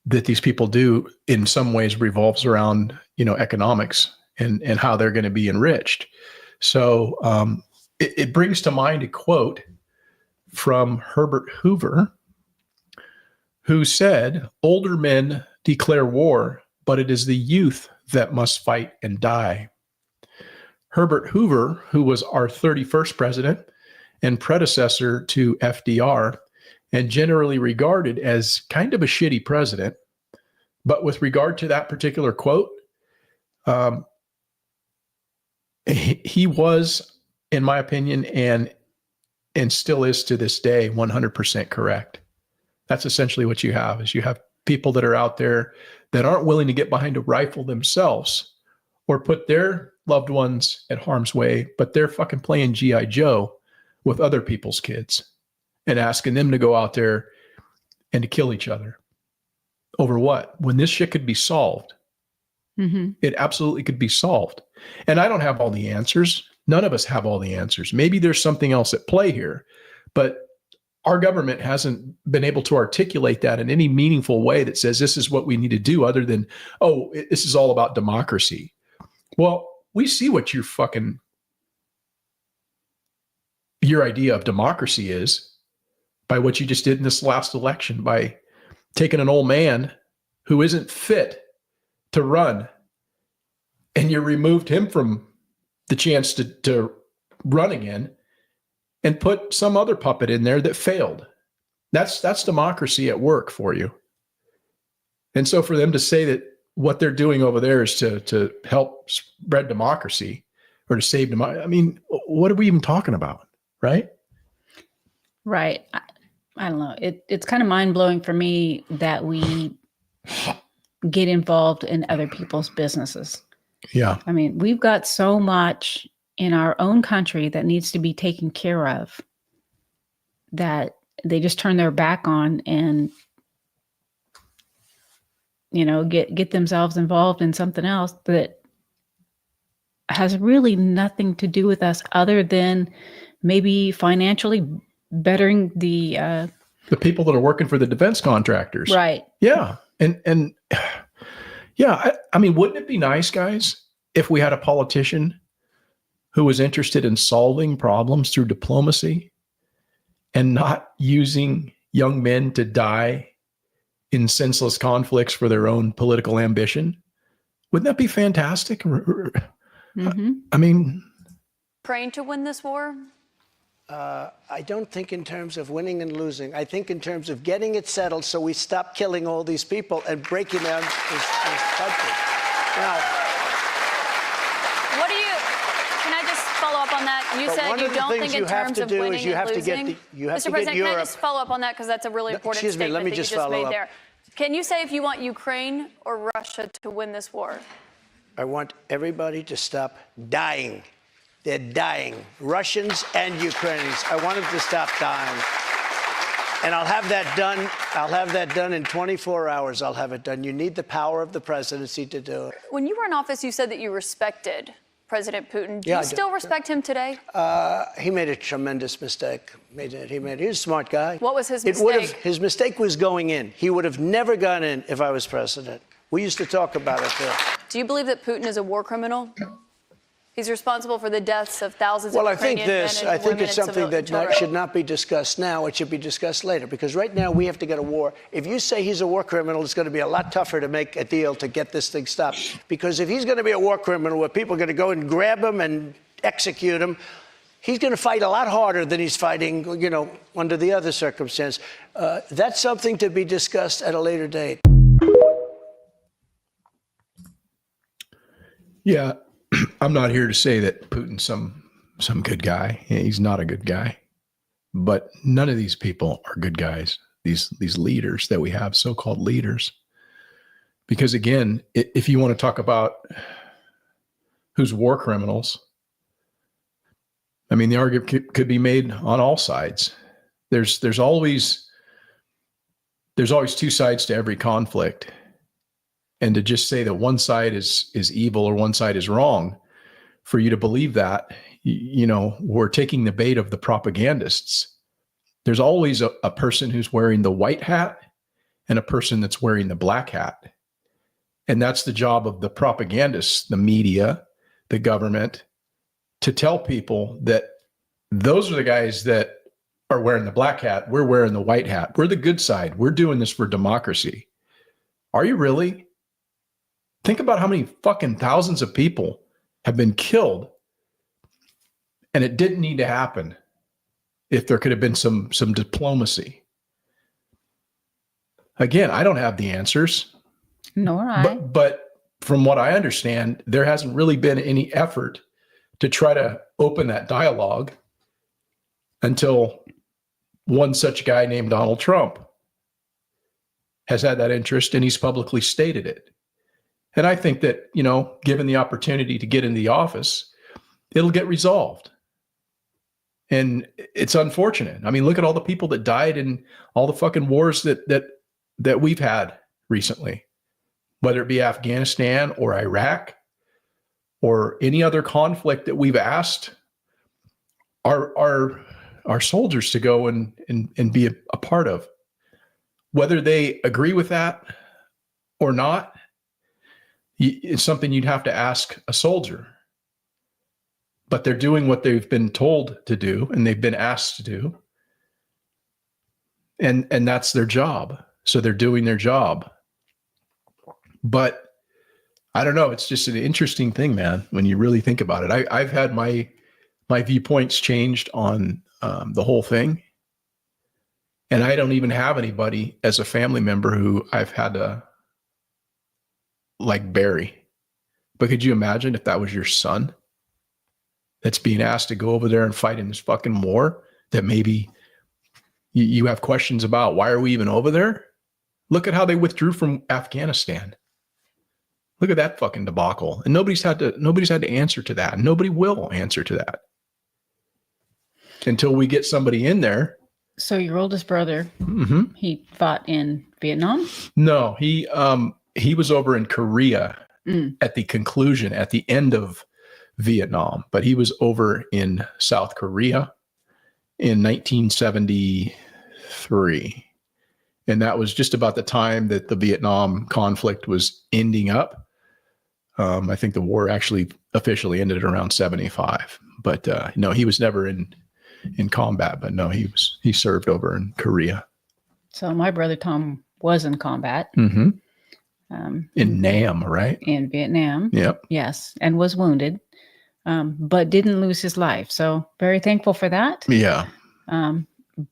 that these people do in some ways revolves around, economics and how they're going to be enriched. So it brings to mind a quote from Herbert Hoover, who said, "Older men declare war, but it is the youth that must fight and die." Herbert Hoover, who was our 31st president and predecessor to FDR, and generally regarded as kind of a shitty president. But with regard to that particular quote, he was, in my opinion, and still is to this day, 100% correct. That's essentially what you have, is you have people that are out there that aren't willing to get behind a rifle themselves or put their loved ones at harm's way, but they're fucking playing G.I. Joe with other people's kids and asking them to go out there and to kill each other. Over what? When this shit could be solved. Mm-hmm. It absolutely could be solved. And I don't have all the answers, None of us have all the answers. Maybe there's something else at play here, but our government hasn't been able to articulate that in any meaningful way that says this is what we need to do, other than, oh, this is all about democracy. Well, we see what your idea of democracy is by what you just did in this last election, by taking an old man who isn't fit to run, and you removed him from the chance to run again and put some other puppet in there that failed. That's democracy at work for you. And so for them to say that what they're doing over there is to help spread democracy or to save democracy, I mean, what are we even talking about, right? Right. I don't know. It's kind of mind-blowing for me that we get involved in other people's businesses. Yeah. I mean, we've got so much in our own country that needs to be taken care of that they just turn their back on and, you know, get themselves involved in something else that has really nothing to do with us other than maybe financially bettering the people that are working for the defense contractors. Right. Yeah. And yeah, I mean, wouldn't it be nice, guys, if we had a politician who was interested in solving problems through diplomacy and not using young men to die in senseless conflicts for their own political ambition? Wouldn't that be fantastic? Mm-hmm. I mean, Praying to win this war? I don't think in terms of winning and losing. I think in terms of getting it settled so we stop killing all these people and breaking down this country. Now, What do you, can I just follow up on that? You But said one you of the don't things think you in have terms to of do is winning you and have to get losing? you have Mr. to get President, can I Europe. just follow up on that? Because that's a really important Excuse me, statement let me that you just just follow made up. there. Can you say if you want Ukraine or Russia to win this war? I want everybody to stop dying. They're dying. Russians and Ukrainians. I want them to stop dying. And I'll have that done. I'll have that done in 24 hours. I'll have it done. You need the power of the presidency to do it. When you were in office, you said that you respected President Putin. Do Yeah, you I do. still respect him today? He made a tremendous mistake. He's a smart guy. What was his His mistake? mistake was going in. He would have never gone in if I was president. We used to talk about it too. Do you believe that Putin is a war criminal? He's responsible for the deaths of thousands Well, I of think Ukrainian this. men I and think women it's and something that children. should not be discussed now. It should be discussed later. Because right now we have to get a war. If you say he's a war criminal, it's going to be a lot tougher to make a deal to get this thing stopped. Because if he's going to be a war criminal, where people are going to go and grab him and execute him, he's going to fight a lot harder than he's fighting, you know, under the other circumstance. That's something to be discussed at a later date. yeah, I'm not here to say that Putin's some good guy. He's not a good guy. But none of these people are good guys. These leaders that we have, so-called leaders. Because again, if you want to talk about who's war criminals, I mean, the argument could be made on all sides. There's always two sides to every conflict. And to just say that one side is evil or one side is wrong, for you to believe that, you know, we're taking the bait of the propagandists. There's always a person who's wearing the white hat and a person that's wearing the black hat. And that's the job of the propagandists, the media, the government, to tell people that those are the guys that are wearing the black hat. We're wearing the white hat. We're the good side. We're doing this for democracy. Are you really? Think about how many fucking thousands of people have been killed, and it didn't need to happen if there could have been some diplomacy. Again, I don't have the answers. Nor I. But from what I understand, there hasn't really been any effort to try to open that dialogue until one such guy named Donald Trump has had that interest, and he's publicly stated it. And I think that, you know, given the opportunity to get in the office, it'll get resolved. And it's unfortunate. I mean, look at all the people that died in all the fucking wars that we've had recently, whether it be Afghanistan or Iraq or any other conflict that we've asked our soldiers to go and be a part of. Whether they agree with that or not, it's something you'd have to ask a soldier. But they're doing what they've been told to do, and they've been asked to do. And that's their job. So they're doing their job. But I don't know. It's just an interesting thing, man, when you really think about it. I've had my viewpoints changed on the whole thing. And I don't even have anybody as a family member who I've had to like bury. But could you imagine if that was your son that's being asked to go over there and fight in this fucking war that maybe you have questions about? Why are we even over there? Look at how they withdrew from Afghanistan. Look at that fucking debacle. And nobody's had to answer to that. Nobody will answer to that until we get somebody in there. So your oldest brother, Mm-hmm. he fought in Vietnam? No, he was over in Korea at the end of Vietnam, but he was over in South Korea in 1973. And that was just about the time that the Vietnam conflict was ending up. I think the war actually officially ended around 75, but no, he was never in combat, but no, he served over in Korea. So my brother Tom was in combat. Mm-hmm. In Nam, right? In Vietnam. Yep. Yes, and was wounded, but didn't lose his life. So very thankful for that. Yeah.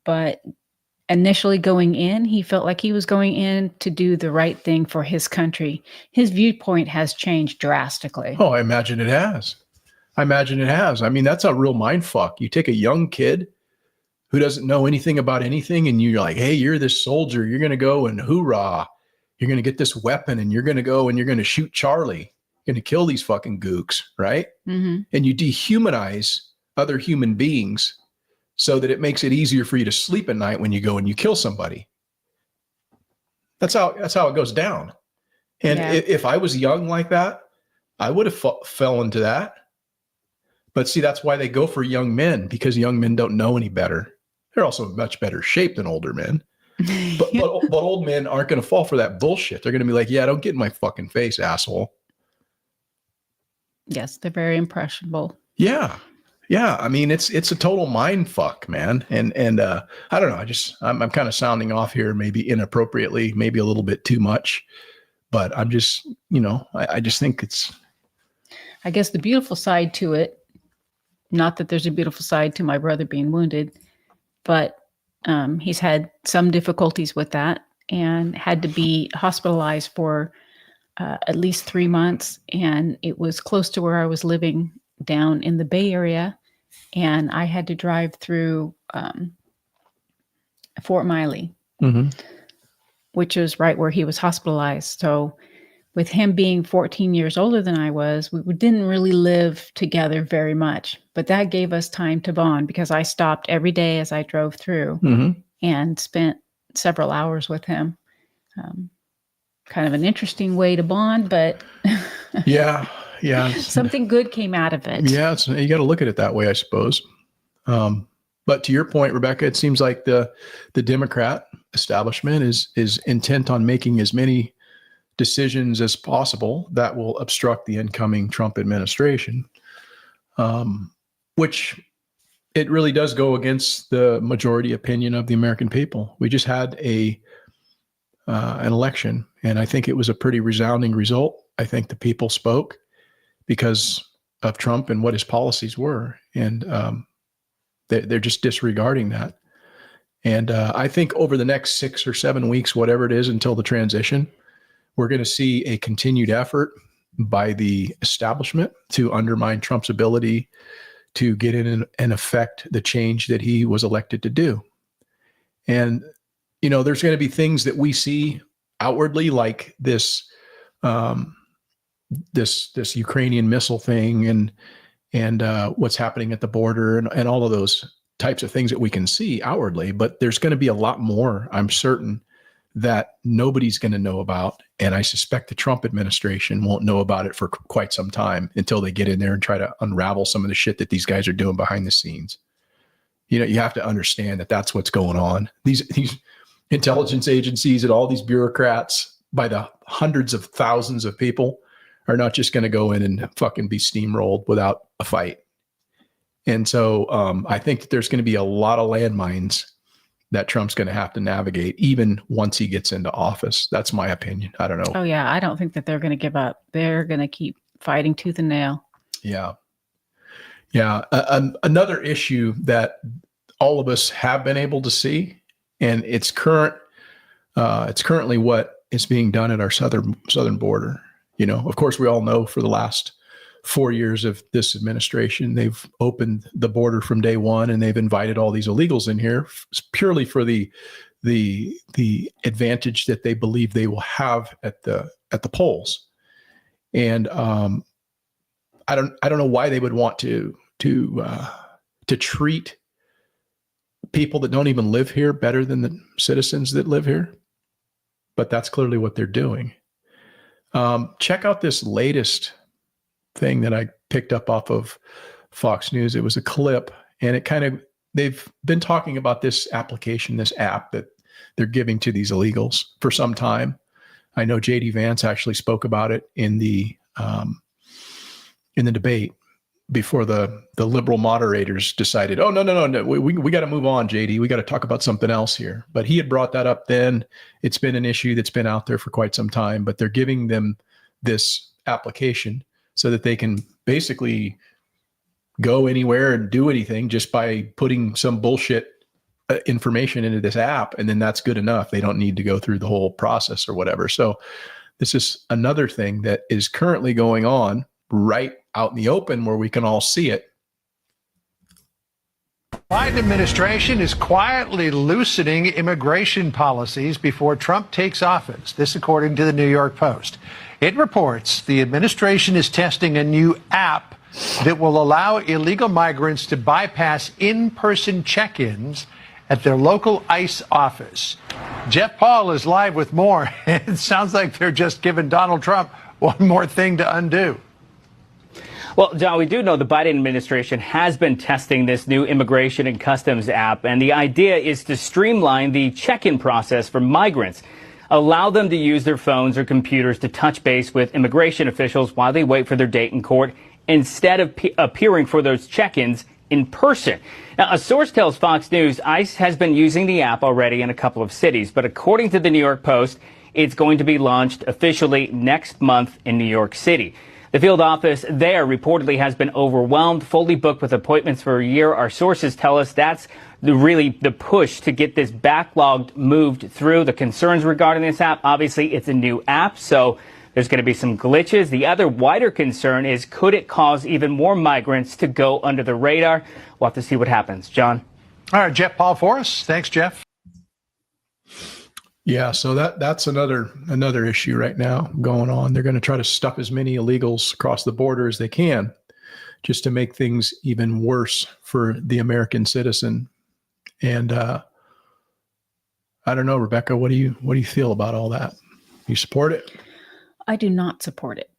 But initially going in, he felt like he was going in to do the right thing for his country. His viewpoint has changed drastically. Oh, I imagine it has. I mean, that's a real mind fuck. You take a young kid who doesn't know anything about anything, and you're like, hey, you're this soldier. You're going to go and hoorah. You're going to get this weapon, and you're going to go and you're going to shoot Charlie. You're going to kill these fucking gooks, right? Mm-hmm. And you dehumanize other human beings so that it makes it easier for you to sleep at night when you go and you kill somebody. That's how it goes down. And if I was young like that, I would have fell into that. But see, that's why they go for young men, because young men don't know any better. They're also in much better shape than older men. But old men aren't going to fall for that bullshit. They're going to be like, yeah, don't get in my fucking face, asshole. Yes, they're very impressionable. Yeah. Yeah. I mean, it's a total mind fuck, man. And I don't know. I'm kind of sounding off here, maybe inappropriately, maybe a little bit too much, but I'm just, I just think it's, I guess the beautiful side to it, not that there's a beautiful side to my brother being wounded, but he's had some difficulties with that and had to be hospitalized for at least 3 months. And it was close to where I was living down in the Bay Area. And I had to drive through Fort Miley, which is right where he was hospitalized. So with him being 14 years older than I was, we didn't really live together very much, but that gave us time to bond because I stopped every day as I drove through and spent several hours with him. Kind of an interesting way to bond, but yeah. something good came out of it. Yeah. You got to look at it that way, I suppose. But to your point, Rebecca, it seems like the Democrat establishment is intent on making as many decisions as possible that will obstruct the incoming Trump administration, which it really does go against the majority opinion of the American people. We just had an election, and I think it was a pretty resounding result. I think the people spoke because of Trump and what his policies were, and they're just disregarding that. And I think over the next 6 or 7 weeks, whatever it is until the transition, we're going to see a continued effort by the establishment to undermine Trump's ability to get in and affect the change that he was elected to do. And, there's going to be things that we see outwardly, like this Ukrainian missile thing and what's happening at the border and all of those types of things that we can see outwardly. But there's going to be a lot more, I'm certain, that nobody's going to know about. And I suspect the Trump administration won't know about it for quite some time until they get in there and try to unravel some of the shit that these guys are doing behind the scenes. You know, you have to understand that that's what's going on. These intelligence agencies and all these bureaucrats, by the hundreds of thousands of people, are not just going to go in and fucking be steamrolled without a fight. And so I think that there's going to be a lot of landmines that Trump's going to have to navigate even once he gets into office. That's my opinion. I don't know. Oh, yeah. I don't think that they're going to give up. They're going to keep fighting tooth and nail. Yeah. Yeah. Another issue that all of us have been able to see, and it's currently what is being done at our southern border. You know, of course, we all know for the last 4 years of this administration, they've opened the border from day one, and they've invited all these illegals in here purely for the advantage that they believe they will have at the polls. And I don't know why they would want to treat people that don't even live here better than the citizens that live here, but that's clearly what they're doing. Check out this latest thing that I picked up off of Fox News. It was a clip, and they've been talking about this application, this app that they're giving to these illegals for some time. I know JD Vance actually spoke about it in the debate before the liberal moderators decided, oh, no, we got to move on, JD. We got to talk about something else here. But he had brought that up then. It's been an issue that's been out there for quite some time, but they're giving them this application so that they can basically go anywhere and do anything just by putting some bullshit information into this app. And then that's good enough. They don't need to go through the whole process or whatever. So this is another thing that is currently going on right out in the open where we can all see it. Biden administration is quietly loosening immigration policies before Trump takes office. This according to the New York Post. It reports the administration is testing a new app that will allow illegal migrants to bypass in-person check-ins at their local ICE office. Jeff Paul is live with more. It sounds like they're just giving Donald Trump one more thing to undo. Well, John, we do know the Biden administration has been testing this new immigration and customs app, and the idea is to streamline the check-in process for migrants, allow them to use their phones or computers to touch base with immigration officials while they wait for their date in court instead of appearing for those check-ins in person. Now, a source tells Fox News ICE has been using the app already in a couple of cities, but according to the New York Post, it's going to be launched officially next month in New York City. The field office there reportedly has been overwhelmed, fully booked with appointments for a year. Our sources tell us that's really the push to get this backlogged moved through. The concerns regarding this app, obviously it's a new app, so there's going to be some glitches. The other wider concern is, could it cause even more migrants to go under the radar? We'll have to see what happens. John? All right, Jeff Paul for us. Thanks, Jeff. Yeah, so that's another issue right now going on. They're going to try to stuff as many illegals across the border as they can, just to make things even worse for the American citizen. And I don't know, Rebecca, what do you feel about all that? You support it? I do not support it.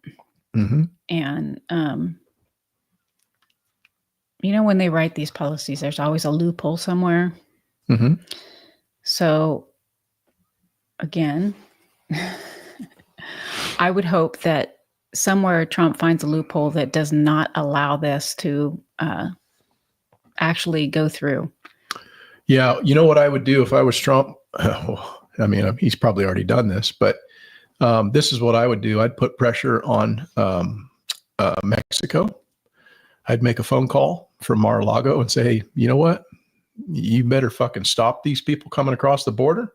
Mm-hmm. And when they write these policies, there's always a loophole somewhere. Mm-hmm. So again, I would hope that somewhere Trump finds a loophole that does not allow this to actually go through. Yeah. You know what I would do if I was Trump? I mean, he's probably already done this, but this is what I would do. I'd put pressure on Mexico. I'd make a phone call from Mar-a-Lago and say, hey, you know what? You better fucking stop these people coming across the border.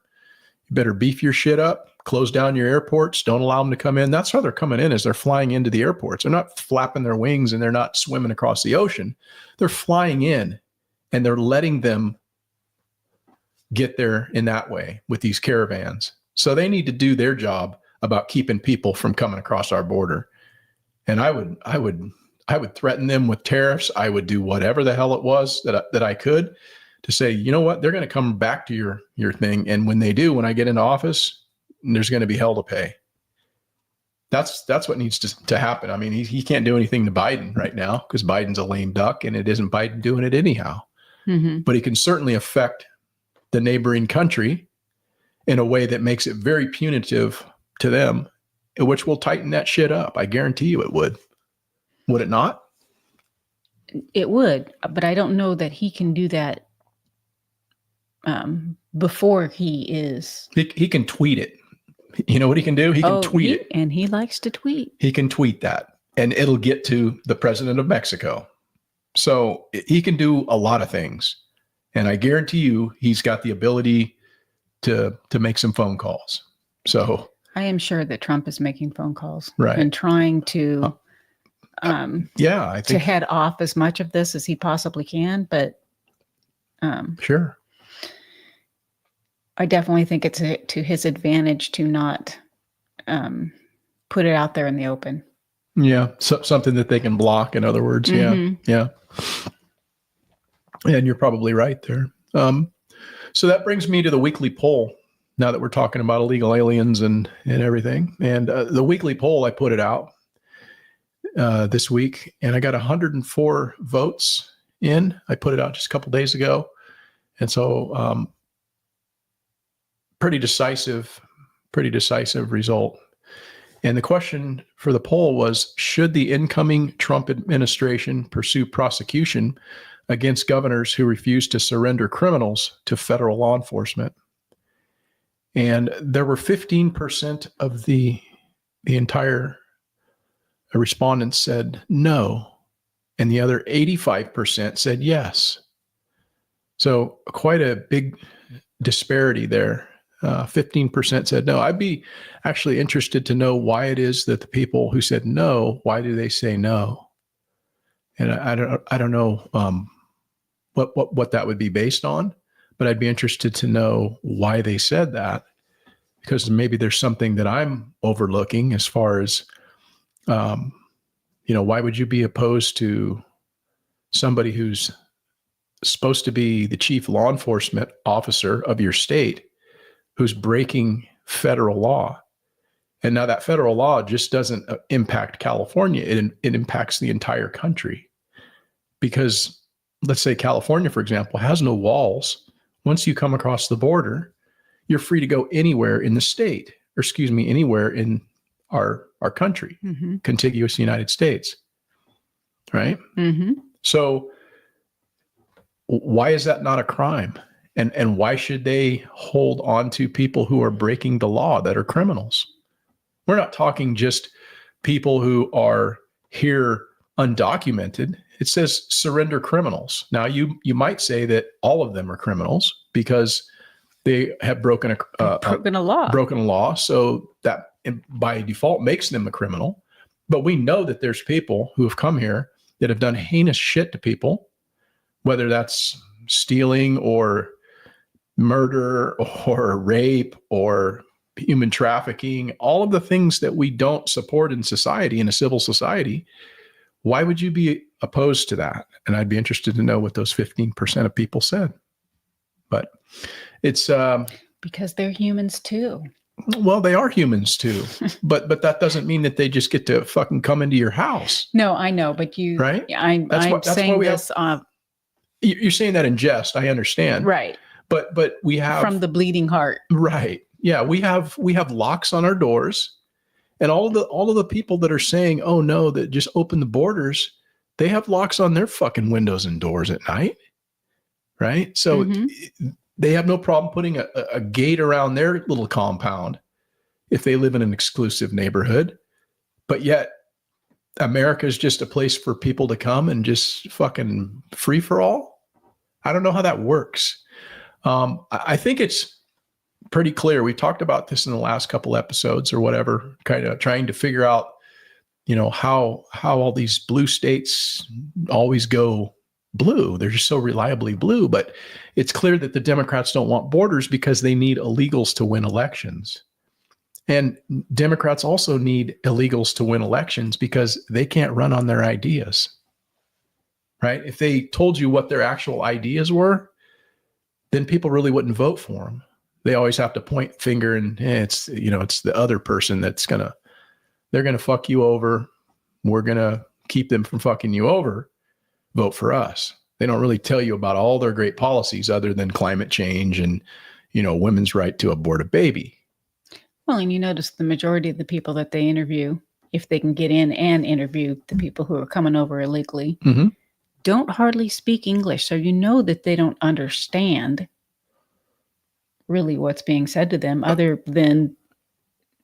You better beef your shit up, close down your airports, don't allow them to come in. That's how they're coming in, is they're flying into the airports. They're not flapping their wings and they're not swimming across the ocean. They're flying in and they're letting them get there in that way with these caravans. So they need to do their job about keeping people from coming across our border. And I would threaten them with tariffs. I would do whatever the hell it was that I could to say, you know what, they're going to come back to your thing. And when they do, when I get into office, there's going to be hell to pay. That's what needs to happen. I mean, he can't do anything to Biden right now because Biden's a lame duck and it isn't Biden doing it anyhow. Mm-hmm. But he can certainly affect the neighboring country in a way that makes it very punitive to them, which will tighten that shit up. I guarantee you it would. Would it not? It would, but I don't know that he can do that before he is. He can tweet it. You know what he can do? He can tweet it. And he likes to tweet. He can tweet that and it'll get to the president of Mexico. So he can do a lot of things. And I guarantee you he's got the ability to make some phone calls. So I am sure that Trump is making phone calls right. and trying to I think to head off as much of this as he possibly can. But sure. I definitely think it's to his advantage to not put it out there in the open. Yeah. Something that they can block, in other words. Mm-hmm. Yeah. And you're probably right there. So that brings me to the weekly poll, now that we're talking about illegal aliens and everything. And the weekly poll, I put it out this week, and I got 104 votes in. I put it out just a couple days ago. And so pretty decisive result. And the question for the poll was, should the incoming Trump administration pursue prosecution against governors who refuse to surrender criminals to federal law enforcement? And there were 15% of the entire respondents said no, and the other 85% said yes. So quite a big disparity there. 15% said no. I'd be actually interested to know why it is that the people who said no, why do they say no? And I don't know what that would be based on, but I'd be interested to know why they said that, because maybe there's something that I'm overlooking as far as, why would you be opposed to somebody who's supposed to be the chief law enforcement officer of your state who's breaking federal law? And now that federal law just doesn't impact California. It impacts the entire country, because let's say California, for example, has no walls. Once you come across the border, you're free to go anywhere in the state, or anywhere in our country, mm-hmm. contiguous United States. Right? Mm-hmm. So why is that not a crime? And why should they hold on to people who are breaking the law, that are criminals? We're not talking just people who are here undocumented. It says surrender criminals. Now, you might say that all of them are criminals because they have broken a law. So that by default makes them a criminal. But we know that there's people who have come here that have done heinous shit to people, whether that's stealing or murder or rape or human trafficking, all of the things that we don't support in society, in a civil society. Why would you be opposed to that? And I'd be interested to know what those 15% of people said. But it's because they're humans too. Well, they are humans too, but that doesn't mean that they just get to fucking come into your house. No, I know, but right? I'm saying this. You're saying that in jest. I understand. Right. But we have from the bleeding heart. Right. Yeah. We have locks on our doors, and all of the people that are saying, oh no, that just open the borders, they have locks on their fucking windows and doors at night. Right. So they have no problem putting a gate around their little compound if they live in an exclusive neighborhood. But yet America is just a place for people to come and just fucking free for all. I don't know how that works. I think it's pretty clear. We talked about this in the last couple episodes or whatever, kind of trying to figure out, how all these blue states always go blue. They're just so reliably blue. But it's clear that the Democrats don't want borders because they need illegals to win elections. And Democrats also need illegals to win elections because they can't run on their ideas. Right? If they told you what their actual ideas were, then people really wouldn't vote for him. They always have to point finger and it's the other person they're going to fuck you over. We're going to keep them from fucking you over. Vote for us. They don't really tell you about all their great policies other than climate change and, women's right to abort a baby. Well, and you notice the majority of the people that they interview, if they can get in and interview the people who are coming over illegally, don't hardly speak English. So you know that they don't understand really what's being said to them other than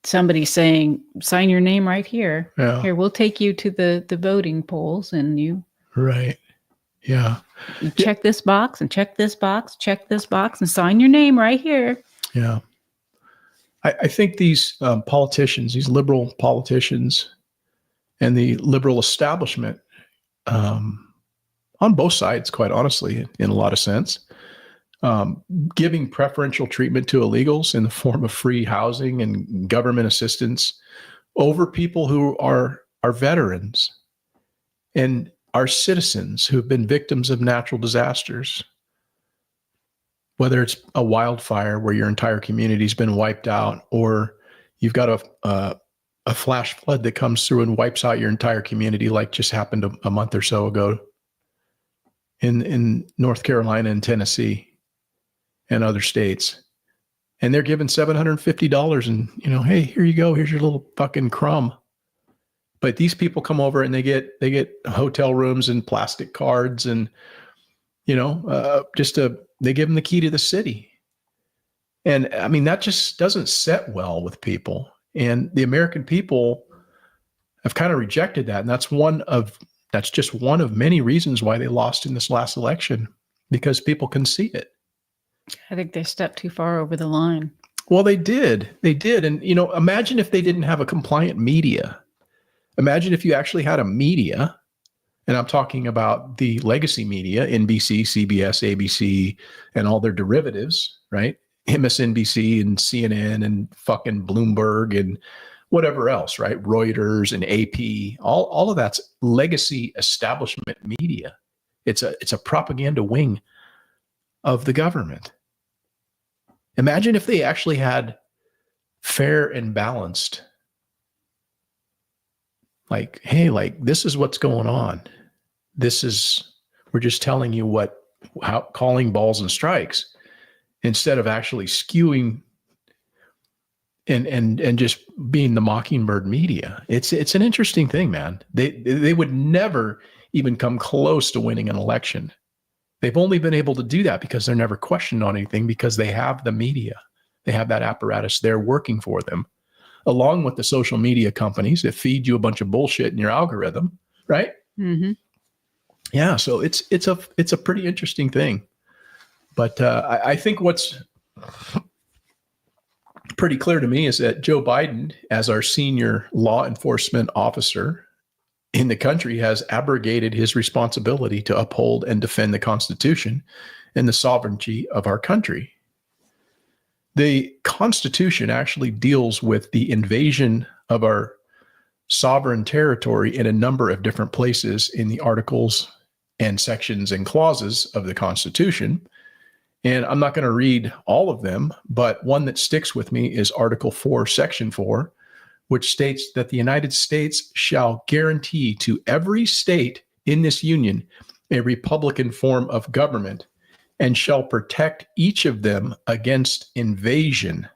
somebody saying, sign your name right here. Yeah. Here, we'll take you to the voting polls and you. Right. Yeah. You check this box and check this box, and sign your name right here. Yeah. I think these politicians, these liberal politicians and the liberal establishment on both sides, quite honestly, in a lot of sense, giving preferential treatment to illegals in the form of free housing and government assistance over people who are veterans and are citizens who have been victims of natural disasters, whether it's a wildfire where your entire community's been wiped out, or you've got a flash flood that comes through and wipes out your entire community, like just happened a month or so ago in North Carolina and Tennessee and other states. And they're given $750 and, hey, here you go. Here's your little fucking crumb. But these people come over and they get hotel rooms and plastic cards and, they give them the key to the city. And I mean, that just doesn't set well with people. And the American people have kind of rejected that. And that's just one of many reasons why they lost in this last election, because people can see it. I think they stepped too far over the line. Well, they did. And, imagine if they didn't have a compliant media. Imagine if you actually had a media, and I'm talking about the legacy media, NBC, CBS, ABC, and all their derivatives, right? MSNBC and CNN and fucking Bloomberg and whatever else, right? Reuters and AP, all of that's legacy establishment media. It's a propaganda wing of the government. Imagine if they actually had fair and balanced, like, hey, like, this is what's going on. We're just telling you how calling balls and strikes, instead of actually skewing and just being the mockingbird media. It's an interesting thing, man. They would never even come close to winning an election. They've only been able to do that because they're never questioned on anything, because they have the media. They have that apparatus there working for them, along with the social media companies that feed you a bunch of bullshit in your algorithm, right? Mm-hmm. Yeah, so it's a pretty interesting thing. But I think what's pretty clear to me is that Joe Biden, as our senior law enforcement officer in the country, has abrogated his responsibility to uphold and defend the Constitution and the sovereignty of our country. The Constitution actually deals with the invasion of our sovereign territory in a number of different places in the articles and sections and clauses of the Constitution. And I'm not going to read all of them, but one that sticks with me is Article 4, Section 4, which states that the United States shall guarantee to every state in this union a republican form of government and shall protect each of them against invasion.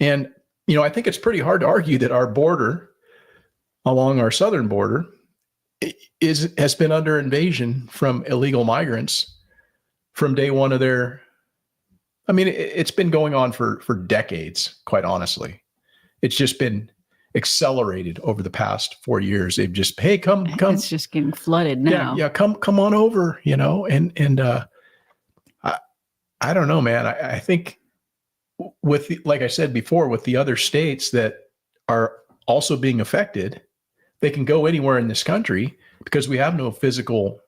And, I think it's pretty hard to argue that our border along our southern border has been under invasion from illegal migrants from day one of it's been going on for decades, quite honestly. It's just been accelerated over the past 4 years. They've just, hey, come. It's just getting flooded now. Yeah, come on over, and I don't know, man. I think like I said before, with the other states that are also being affected, they can go anywhere in this country because we have no physical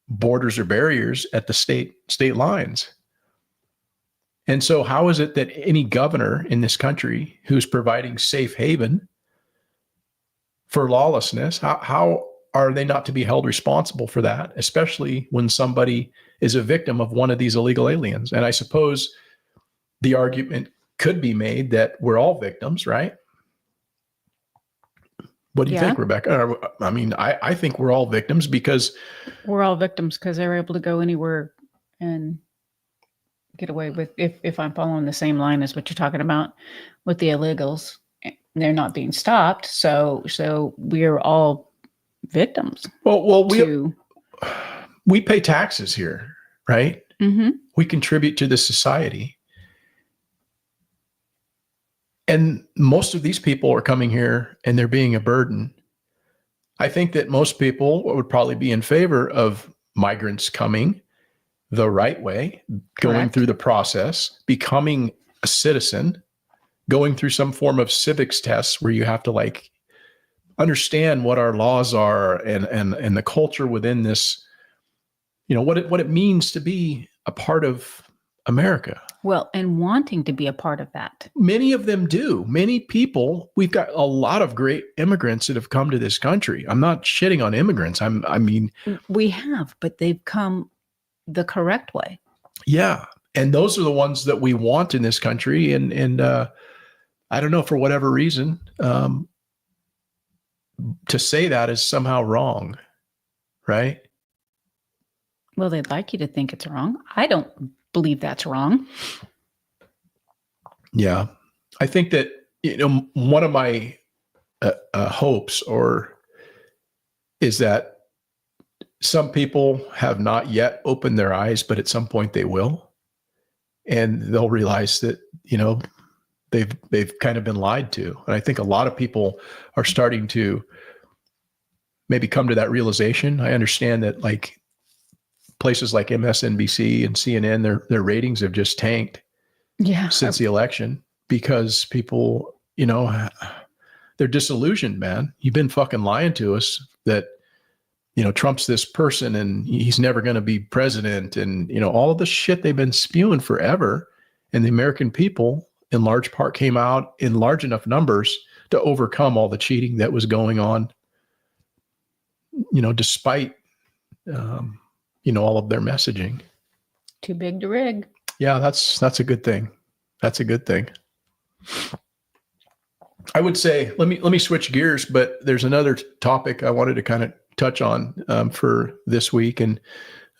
borders or barriers at the state lines. And so how is it that any governor in this country who's providing safe haven for lawlessness, how are they not to be held responsible for that, especially when somebody is a victim of one of these illegal aliens. And I suppose the argument could be made that we're all victims, right? What do you think, Rebecca? I mean, I think we're all victims because we're all victims because they're able to go anywhere and get away with, if I'm following the same line as what you're talking about with the illegals, they're not being stopped. So we're all victims. Well, we pay taxes here, right? Mm-hmm. We contribute to the society. And most of these people are coming here and they're being a burden. I think that most people would probably be in favor of migrants coming the right way, going through the process, becoming a citizen, going through some form of civics tests where you have to like understand what our laws are and the culture within this, you know, what it means to be a part of America. Well, and wanting to be a part of that. Many of them do. Many people, we've got a lot of great immigrants that have come to this country. I'm not shitting on immigrants. I mean, we have, but they've come the correct way. Yeah. And those are the ones that we want in this country. And I don't know, for whatever reason, to say that is somehow wrong, right? Well, they'd like you to think it's wrong. I don't believe that's wrong. Yeah. I think that, you know, one of my hopes is that some people have not yet opened their eyes, but at some point they will. And they'll realize that, you know, they've kind of been lied to. And I think a lot of people are starting to maybe come to that realization. I understand that like places like MSNBC and CNN, their ratings have just tanked since the election because people, you know, they're disillusioned, man. You've been fucking lying to us that, you know, Trump's this person and he's never going to be president. And, you know, all of the shit they've been spewing forever. And the American people in large part came out in large enough numbers to overcome all the cheating that was going on, you know, despite, you know, all of their messaging. Too big to rig. Yeah, that's a good thing. That's a good thing. I would say, let me switch gears, but there's another topic I wanted to kind of touch on for this week. And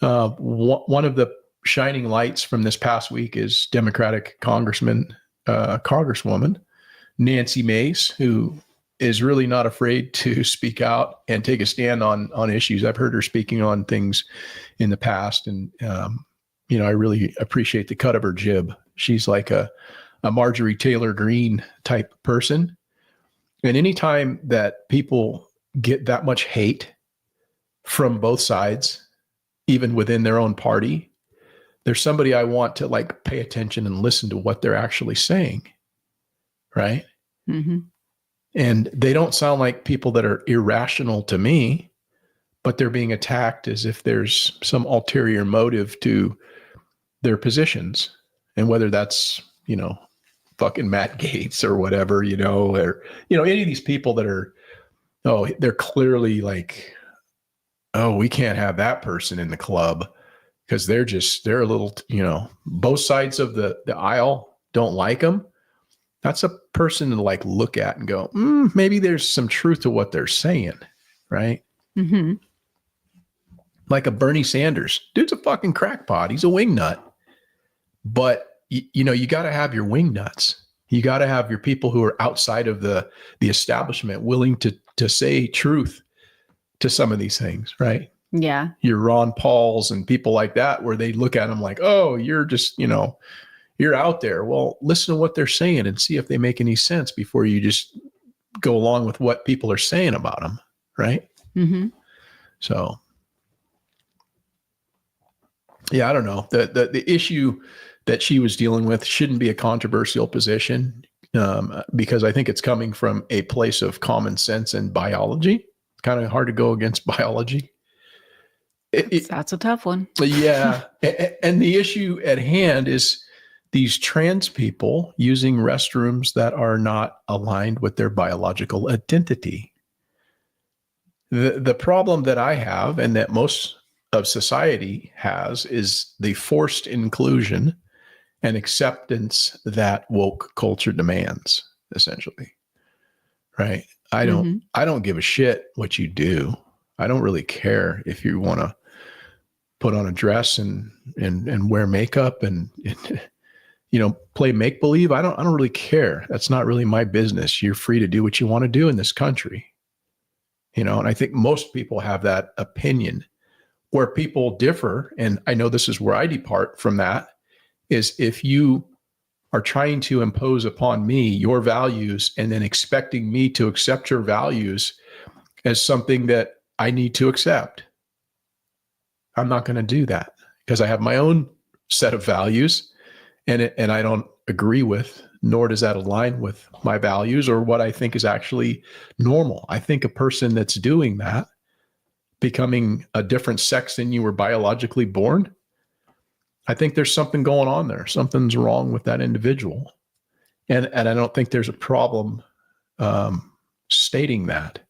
one of the shining lights from this past week is Democratic Congresswoman Nancy Mace, who is really not afraid to speak out and take a stand on issues. I've heard her speaking on things in the past, and you know, I really appreciate the cut of her jib. She's like a Marjorie Taylor Greene type person. And anytime that people get that much hate from both sides, even within their own party, there's somebody I want to like pay attention and listen to what they're actually saying. Right. Mm-hmm. And they don't sound like people that are irrational to me, but they're being attacked as if there's some ulterior motive to their positions. And whether that's, you know, fucking Matt Gaetz or whatever, you know, or, you know, any of these people that are, they're clearly like, oh, we can't have that person in the club because they're a little, you know, both sides of the aisle don't like them. That's a person to like look at and go, maybe there's some truth to what they're saying. Right. Mm-hmm. Like a Bernie Sanders. Dude's a fucking crackpot. He's a wingnut. But you know, you got to have your wingnuts. You got to have your people who are outside of the establishment willing to say truth to some of these things, right? Yeah. Your Ron Pauls and people like that, where they look at them like, oh, you're just, you know, you're out there. Well, listen to what they're saying and see if they make any sense before you just go along with what people are saying about them, right? Mm-hmm. So, yeah, I don't know. The issue that she was dealing with shouldn't be a controversial position because I think it's coming from a place of common sense and biology. It's kind of hard to go against biology. That's a tough one. Yeah. And the issue at hand is these trans people using restrooms that are not aligned with their biological identity. The problem that I have, and that most of society has is the forced inclusion and acceptance that woke culture demands, essentially. Right? I don't give a shit what you do. I don't really care if you want to put on a dress and wear makeup and play make believe. I don't really care. That's not really my business. You're free to do what you want to do in this country. And I think most people have that opinion. Where people differ, and I know this is where I depart from that, is if you are trying to impose upon me your values and then expecting me to accept your values as something that I need to accept. I'm not going to do that because I have my own set of values and I don't agree with, nor does that align with my values or what I think is actually normal. I think a person that's doing that, becoming a different sex than you were biologically born, I think there's something going on there. Something's wrong with that individual. And I don't think there's a problem stating that,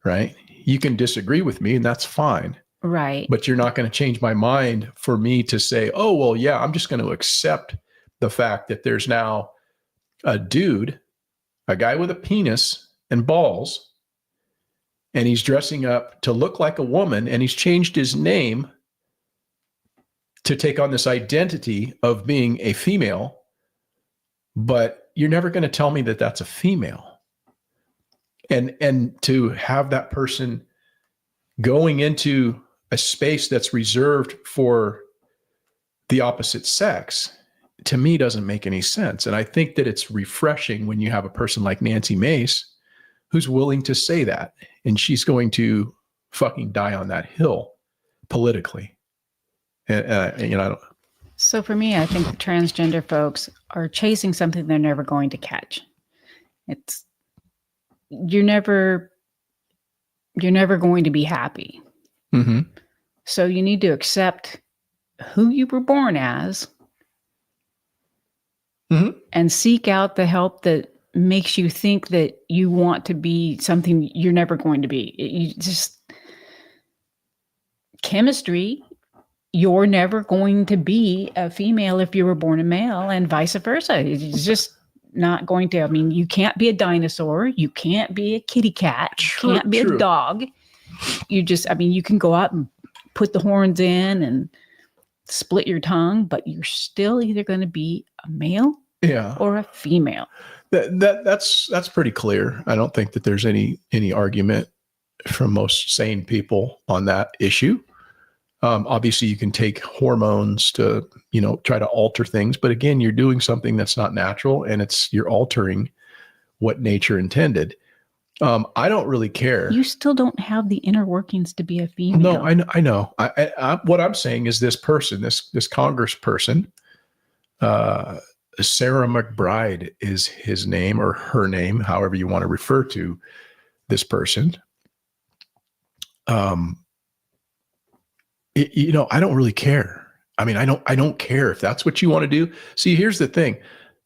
right? You can disagree with me and that's fine. Right. But you're not going to change my mind for me to say, oh, well, yeah, I'm just going to accept the fact that there's now a dude, a guy with a penis and balls, and he's dressing up to look like a woman, and he's changed his name to take on this identity of being a female, but you're never going to tell me that that's a female. And to have that person going into a space that's reserved for the opposite sex, to me, doesn't make any sense. And I think that it's refreshing when you have a person like Nancy Mace who's willing to say that, and she's going to fucking die on that hill politically. And I don't. So for me, I think the transgender folks are chasing something they're never going to catch. You're never going to be happy. Mm-hmm. So you need to accept who you were born as, and seek out the help that makes you think that you want to be something you're never going to be. You just chemistry. You're never going to be a female if you were born a male, and vice versa. It's just not going to. I mean, you can't be a dinosaur. You can't be a kitty cat. You can't be a dog. You can go out and put the horns in and split your tongue, but you're still either going to be a male or a female. That's pretty clear. I don't think that there's any argument from most sane people on that issue. Obviously, you can take hormones to, try to alter things. But again, you're doing something that's not natural, and you're altering what nature intended. I don't really care. You still don't have the inner workings to be a female. No, I know. What I'm saying is this person, this congressperson, Sarah McBride is his name or her name, however you want to refer to this person. I don't really care. I mean, I don't care if that's what you want to do. See, here's the thing.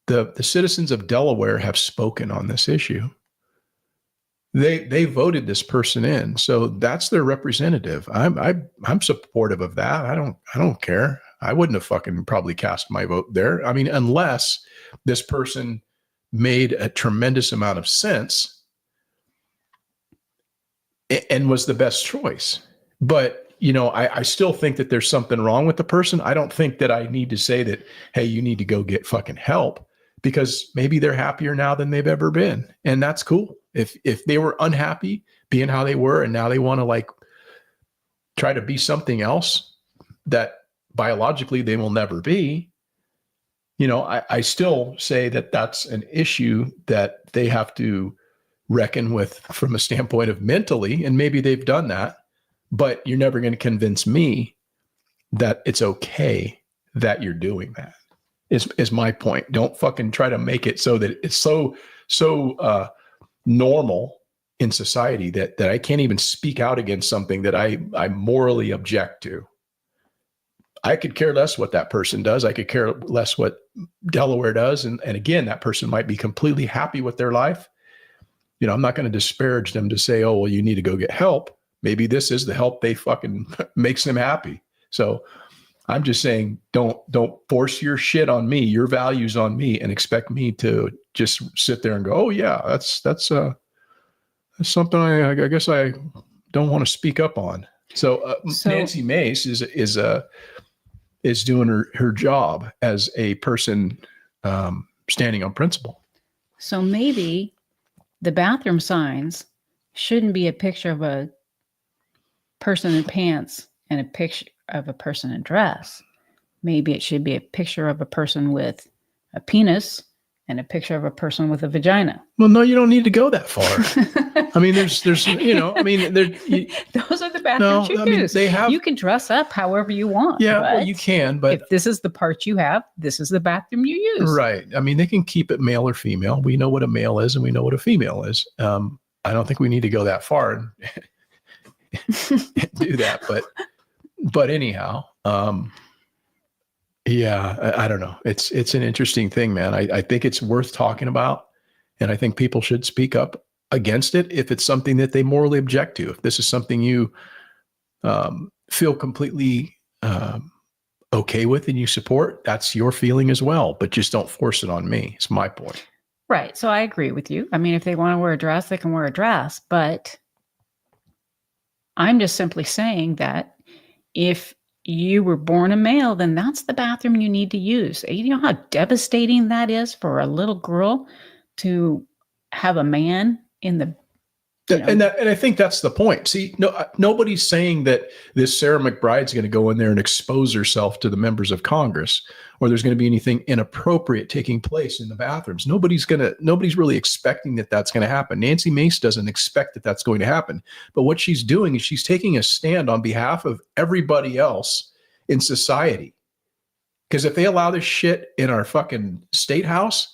The citizens of Delaware have spoken on this issue. They voted this person in. So that's their representative. I'm supportive of that. I don't care. I wouldn't have fucking probably cast my vote there. I mean, unless this person made a tremendous amount of sense and was the best choice. But I still think that there's something wrong with the person. I don't think that I need to say that, hey, you need to go get fucking help, because maybe they're happier now than they've ever been. And that's cool. If they were unhappy being how they were, and now they want to try to be something else that biologically they will never be, I still say that that's an issue that they have to reckon with from a standpoint of mentally. And maybe they've done that. But you're never going to convince me that it's okay that you're doing that, is my point. Don't fucking try to make it so that it's so normal in society that I can't even speak out against something that I morally object to. I could care less what that person does. I could care less what Delaware does. And again, that person might be completely happy with their life. I'm not going to disparage them to say, oh, well, you need to go get help. Maybe this is the help they fucking makes them happy. So I'm just saying, don't force your shit on me, your values on me, and expect me to just sit there and go, oh yeah, that's something I guess I don't want to speak up on. So Nancy Mace is doing her job as a person standing on principle. So maybe the bathroom signs shouldn't be a picture of a person in pants and a picture of a person in dress. Maybe it should be a picture of a person with a penis and a picture of a person with a vagina. Well, no, you don't need to go that far. I mean, there's, those are the bathrooms you use. They have. You can dress up however you want. Yeah, well, you can, but if this is the part you have, this is the bathroom you use. Right. I mean, they can keep it male or female. We know what a male is, and we know what a female is. I don't think we need to go that far and do that, but anyhow, yeah, I don't know. It's an interesting thing, man. I think it's worth talking about, and I think people should speak up against it if it's something that they morally object to. If this is something you feel completely okay with and you support, that's your feeling as well. But just don't force it on me. It's my point. Right. So I agree with you. I mean, if they want to wear a dress, they can wear a dress. But I'm just simply saying that if you were born a male, then that's the bathroom you need to use. You know how devastating that is for a little girl to have a man in the. And I think that's the point. See, nobody's saying that this Sarah McBride's going to go in there and expose herself to the members of Congress, or there's going to be anything inappropriate taking place in the bathrooms. Nobody's really expecting that that's going to happen. Nancy Mace doesn't expect that that's going to happen. But what she's doing is she's taking a stand on behalf of everybody else in society. Because if they allow this shit in our fucking state house,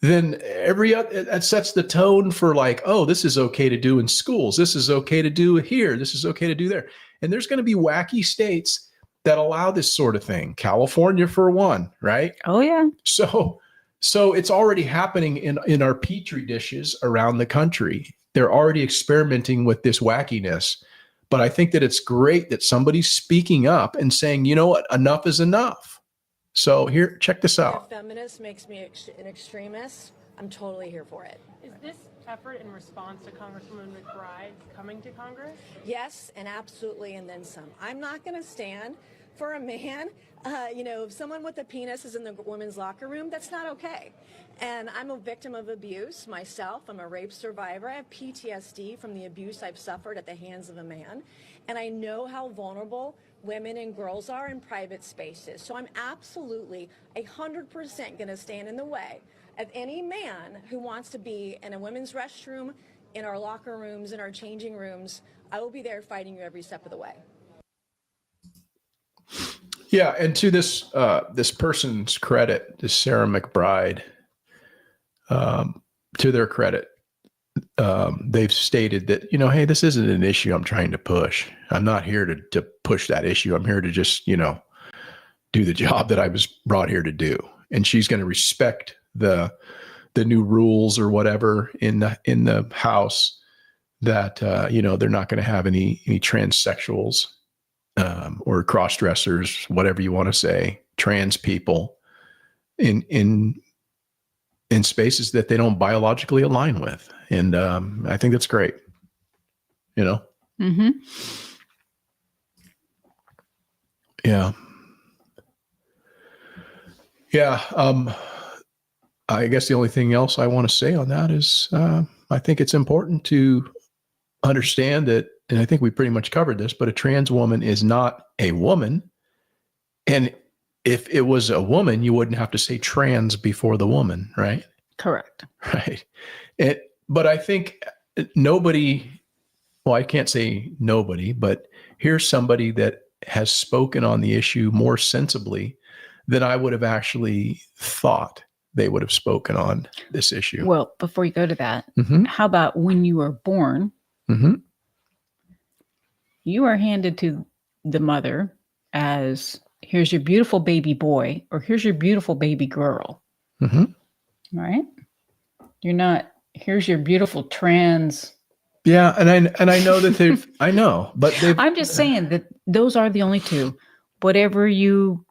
then that sets the tone for like, oh, this is okay to do in schools. This is okay to do here. This is okay to do there. And there's going to be wacky states that allow this sort of thing. California for one, right? Oh yeah. So it's already happening in our petri dishes around the country. They're already experimenting with this wackiness. But I think that it's great that somebody's speaking up and saying, you know what, enough is enough. So here, check this out. If feminist makes me an extremist, I'm totally here for it. Is this effort in response to Congresswoman McBride coming to Congress? Yes, and absolutely, and then some. I'm not going to stand for a man. If someone with a penis is in the women's locker room, that's not okay. And I'm a victim of abuse myself. I'm a rape survivor. I have PTSD from the abuse I've suffered at the hands of a man. And I know how vulnerable women and girls are in private spaces. So I'm absolutely 100% going to stand in the way of any man who wants to be in a women's restroom, in our locker rooms, in our changing rooms. I will be there fighting you every step of the way. Yeah, and to this person's credit, this Sarah McBride, to their credit, they've stated that, hey, this isn't an issue I'm trying to push. I'm not here to push that issue. I'm here to just, do the job that I was brought here to do. And she's going to respect the new rules or whatever in the House that, they're not going to have any transsexuals or cross-dressers, whatever you want to say, trans people in spaces that they don't biologically align with. And I think that's great. Mm-hmm. Yeah. Yeah. I guess the only thing else I want to say on that is I think it's important to understand that, and I think we pretty much covered this, but a trans woman is not a woman. And if it was a woman, you wouldn't have to say trans before the woman, right? Correct. Right. But I think nobody, well, I can't say nobody, but here's somebody that has spoken on the issue more sensibly than I would have actually thought they would have spoken on this issue. Well, before you go to that, Mm-hmm. How about when you were born, Mm-hmm. you are handed to the mother as, here's your beautiful baby boy, or here's your beautiful baby girl. Mm-hmm. Right? You're not, here's your beautiful trans Yeah, and I know that I know, but I'm just saying that those are the only two. Whatever you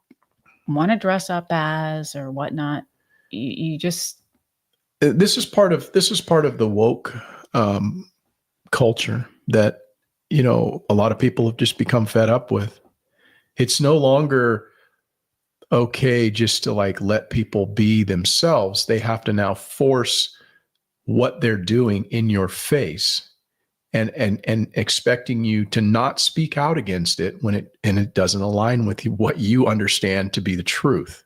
want to dress up as or whatnot, you just. This is part of the woke culture that a lot of people have just become fed up with. It's no longer okay just to like let people be themselves. They have to now force what they're doing in your face and expecting you to not speak out against it when it doesn't align with what you understand to be the truth.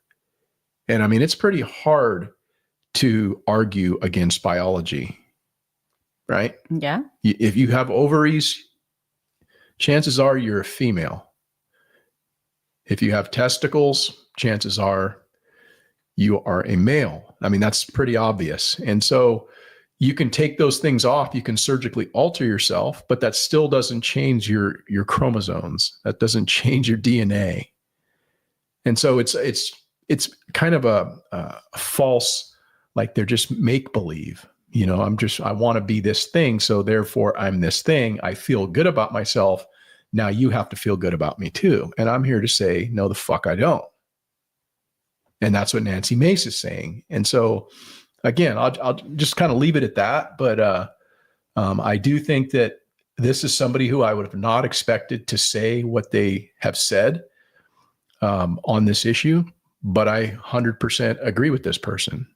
And I mean, it's pretty hard to argue against biology, right? Yeah. If you have ovaries, chances are you're a female. If you have testicles, chances are you are a male. I mean, that's pretty obvious. And so you can take those things off. You can surgically alter yourself, but that still doesn't change your chromosomes. That doesn't change your DNA. And so it's kind of a false, like they're just make believe. I want to be this thing, so therefore I'm this thing. I feel good about myself. Now you have to feel good about me too. And I'm here to say, no, the fuck I don't. And that's what Nancy Mace is saying. And so, again, I'll just kind of leave it at that. But I do think that this is somebody who I would have not expected to say what they have said on this issue. But I 100% agree with this person.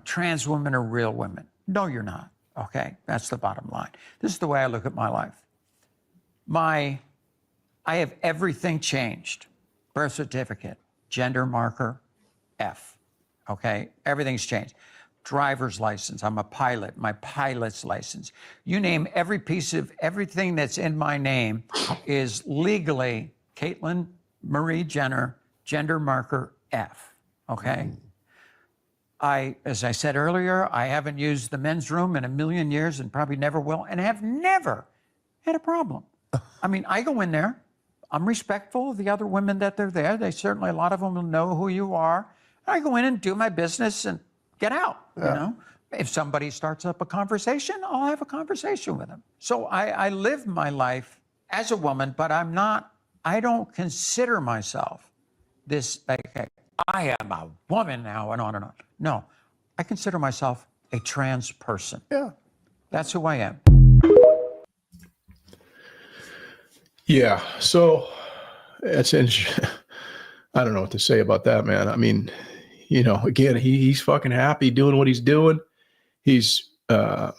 Trans women are real women. No, you're not. Okay, that's the bottom line. This is the way I look at my life. I have everything changed. Birth certificate, gender marker, F. Okay, everything's changed. Driver's license, I'm a pilot, my pilot's license. You name every piece of everything that's in my name is legally Caitlyn Marie Jenner, gender marker F. Okay. As I said earlier, I haven't used the men's room in a million years and probably never will, and have never had a problem. I mean, I go in there. I'm respectful of the other women that are there. They certainly, a lot of them will know who you are. I go in and do my business and get out, If somebody starts up a conversation, I'll have a conversation with them. So I live my life as a woman, but I don't consider myself this, like, I am a woman now, and on and on. No, I consider myself a trans person. Yeah. That's who I am. Yeah. So it's interesting. I don't know what to say about that, man. I mean, again, he's fucking happy doing what he's doing. He's, not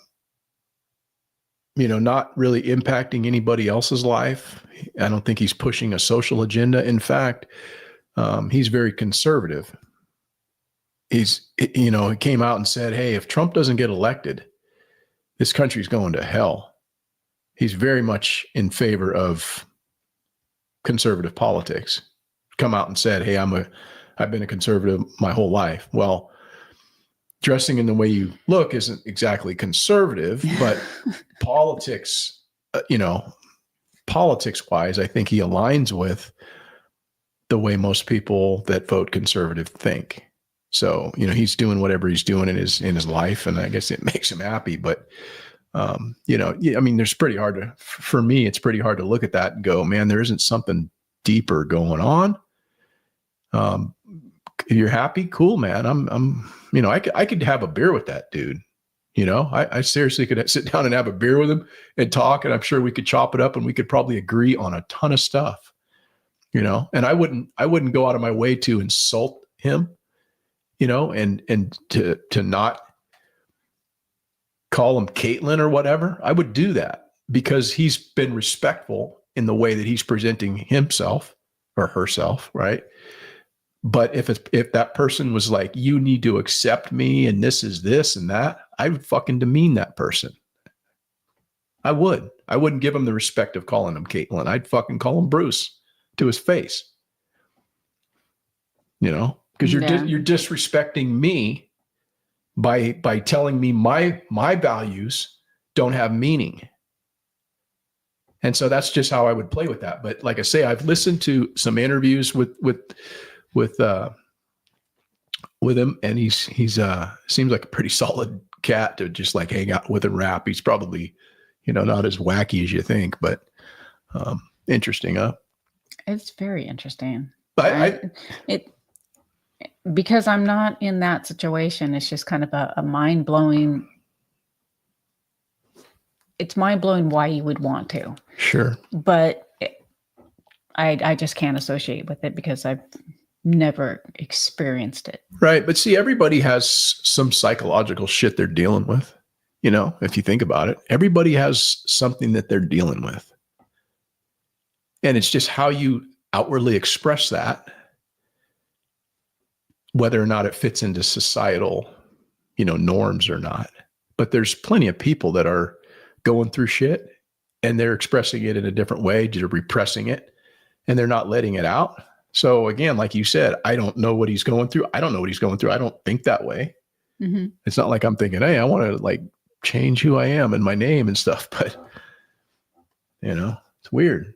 really impacting anybody else's life. I don't think he's pushing a social agenda. In fact, he's very conservative. He came out and said, hey, if Trump doesn't get elected, this country's going to hell. He's very much in favor of conservative politics. Come out and said, hey, I've been a conservative my whole life. Well, dressing in the way you look isn't exactly conservative, but politics wise, I think he aligns with the way most people that vote conservative think. So, he's doing whatever he's doing in his life, and I guess it makes him happy. But, I mean, it's pretty hard to look at that and go, man, there isn't something deeper going on. If you're happy, cool, man. I could have a beer with that dude. I seriously could sit down and have a beer with him and talk, and I'm sure we could chop it up and we could probably agree on a ton of stuff. And I wouldn't go out of my way to insult him, and to not call him Caitlyn or whatever. I would do that because he's been respectful in the way that he's presenting himself or herself, right? But if that person was like, you need to accept me and this is this and that, I would fucking demean that person. I wouldn't give him the respect of calling him Caitlyn. I'd fucking call him Bruce to his face. Because you're disrespecting me by telling me my values don't have meaning. And so that's just how I would play with that. But like I say, I've listened to some interviews with him, and he's seems like a pretty solid cat to just like hang out with and rap. He's probably, not as wacky as you think, but interesting, huh? It's very interesting. Because I'm not in that situation, it's just kind of a mind-blowing. It's mind-blowing why you would want to. Sure. But I just can't associate with it because I've never experienced it. Right. But see, everybody has some psychological shit they're dealing with. If you think about it, everybody has something that they're dealing with. And it's just how you outwardly express that, whether or not it fits into societal, norms or not. But there's plenty of people that are going through shit and they're expressing it in a different way, they're repressing it, and they're not letting it out. So again, like you said, I don't know what he's going through. I don't know what he's going through. I don't think that way. Mm-hmm. It's not like I'm thinking, hey, I want to like change who I am and my name and stuff, but it's weird.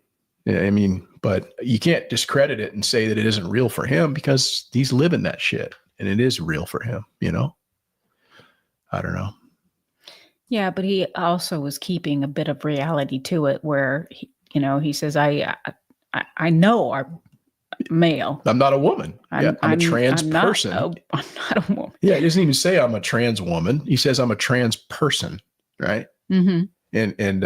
I mean, but you can't discredit it and say that it isn't real for him because he's living that shit and it is real for him, I don't know. Yeah, but he also was keeping a bit of reality to it where, he says, I know I'm male. I'm not a woman. I'm a trans person. I'm not a woman. Yeah, he doesn't even say I'm a trans woman. He says I'm a trans person, right? Mm-hmm. And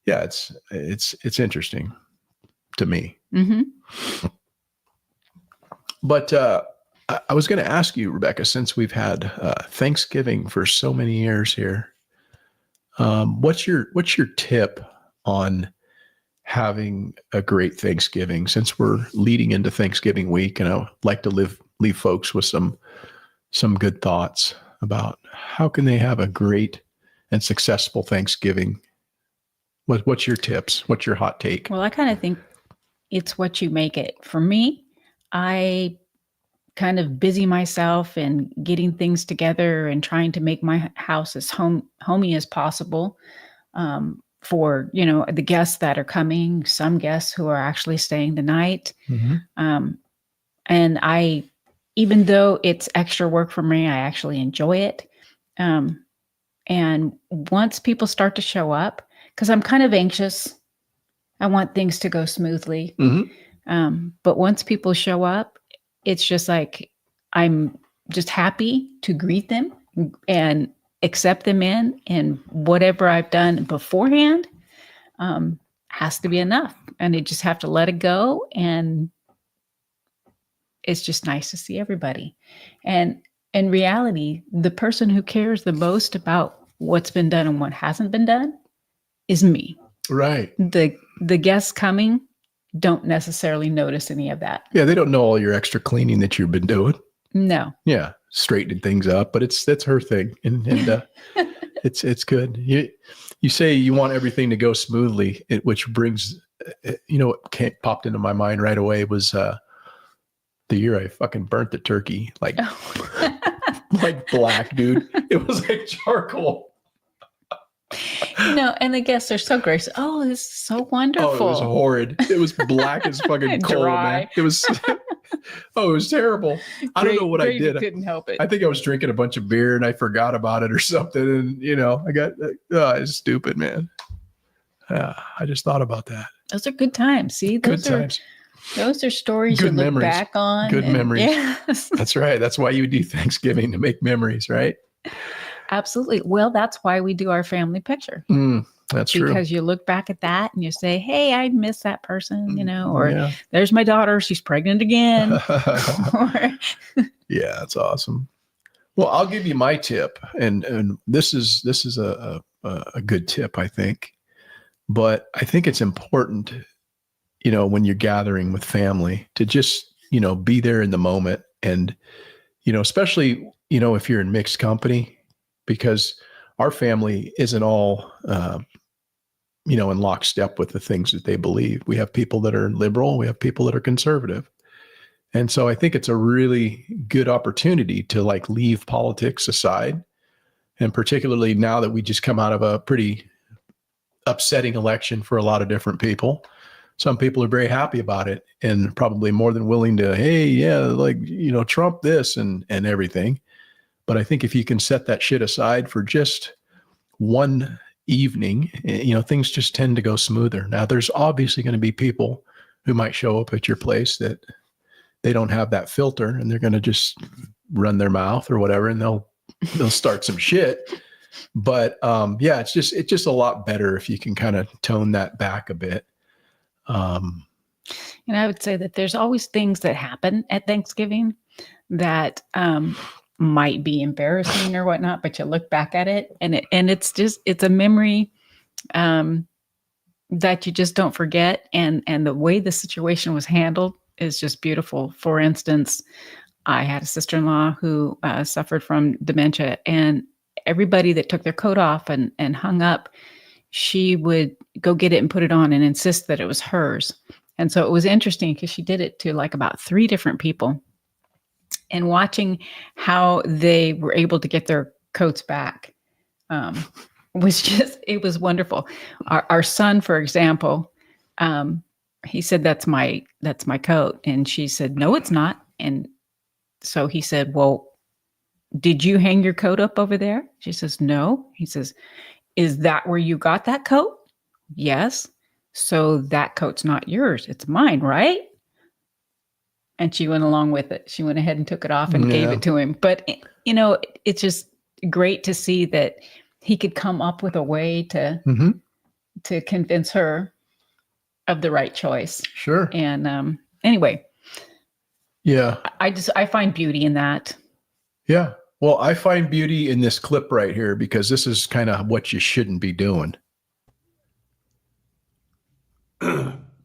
yeah, it's interesting to me. Mm-hmm. But I was going to ask you, Rebecca, since we've had Thanksgiving for so many years here, what's your tip on having a great Thanksgiving? Since we're leading into Thanksgiving week, and I like to leave folks with some good thoughts about how can they have a great and successful Thanksgiving. What's your tips? What's your hot take? Well, I kind of think it's what you make it. For me, I kind of busy myself in getting things together and trying to make my house as homey as possible for, the guests that are coming, some guests who are actually staying the night. Mm-hmm. And even though it's extra work for me, I actually enjoy it. And once people start to show up, because I'm kind of anxious, I want things to go smoothly. Mm-hmm. But once people show up, it's just like, I'm just happy to greet them and accept them in, and whatever I've done beforehand has to be enough. And I just have to let it go. And it's just nice to see everybody. And in reality, the person who cares the most about what's been done and what hasn't been done is me. Right. The guests coming don't necessarily notice any of that. Yeah, they don't know all your extra cleaning that you've been doing. No. Yeah, straightening things up, but that's her thing, and it's good. You say you want everything to go smoothly, which brings, what popped into my mind right away was the year I fucking burnt the turkey, like like black, dude. It was like charcoal. And the guests are so gracious. Oh, this is so wonderful. Oh, it was horrid. It was black as fucking coal, man. It was, it was terrible. I don't know what I did. Couldn't help it. I think I was drinking a bunch of beer and I forgot about it or something. And, I got, it's stupid, man. I just thought about that. Those are good times. See, those are stories good you look memories. Back on. Good memories. Yes. That's right. That's why you do Thanksgiving, to make memories, right? Absolutely. Well, that's why we do our family picture. That's true. Because you look back at that and you say, hey, I miss that person, or there's my daughter, she's pregnant again. Yeah, that's awesome. Well, I'll give you my tip. And this is a good tip, I think. But I think it's important, when you're gathering with family, to just, be there in the moment. And, especially, if you're in mixed company, because our family isn't all, in lockstep with the things that they believe. We have people that are liberal. We have people that are conservative. And so I think it's a really good opportunity to leave politics aside. And particularly now that we just come out of a pretty upsetting election for a lot of different people. Some people are very happy about it and probably more than willing to, hey, yeah, Trump this and everything. But I think if you can set that shit aside for just one evening, things just tend to go smoother. Now, there's obviously going to be people who might show up at your place that they don't have that filter, and they're going to just run their mouth or whatever, and they'll start some shit. But it's just a lot better if you can kind of tone that back a bit. And I would say that there's always things that happen at Thanksgiving that might be embarrassing or whatnot, but you look back at it and it's a memory that you just don't forget. And the way the situation was handled is just beautiful. For instance, I had a sister-in-law who suffered from dementia, and everybody that took their coat off and hung up, she would go get it and put it on and insist that it was hers. And so it was interesting because she did it to like about 3 different people, and watching how they were able to get their coats back it was wonderful. Our son, for example, he said, that's my coat. And she said, no, it's not. And so he said, well, did you hang your coat up over there? She says, no. He says, is that where you got that coat? Yes. So that coat's not yours. It's mine, right? And she went along with it. She went ahead and took it off and gave it to him. But, it's just great to see that he could come up with a way to convince her of the right choice. Sure. And anyway. Yeah. I find beauty in that. Yeah. Well, I find beauty in this clip right here because this is kind of what you shouldn't be doing.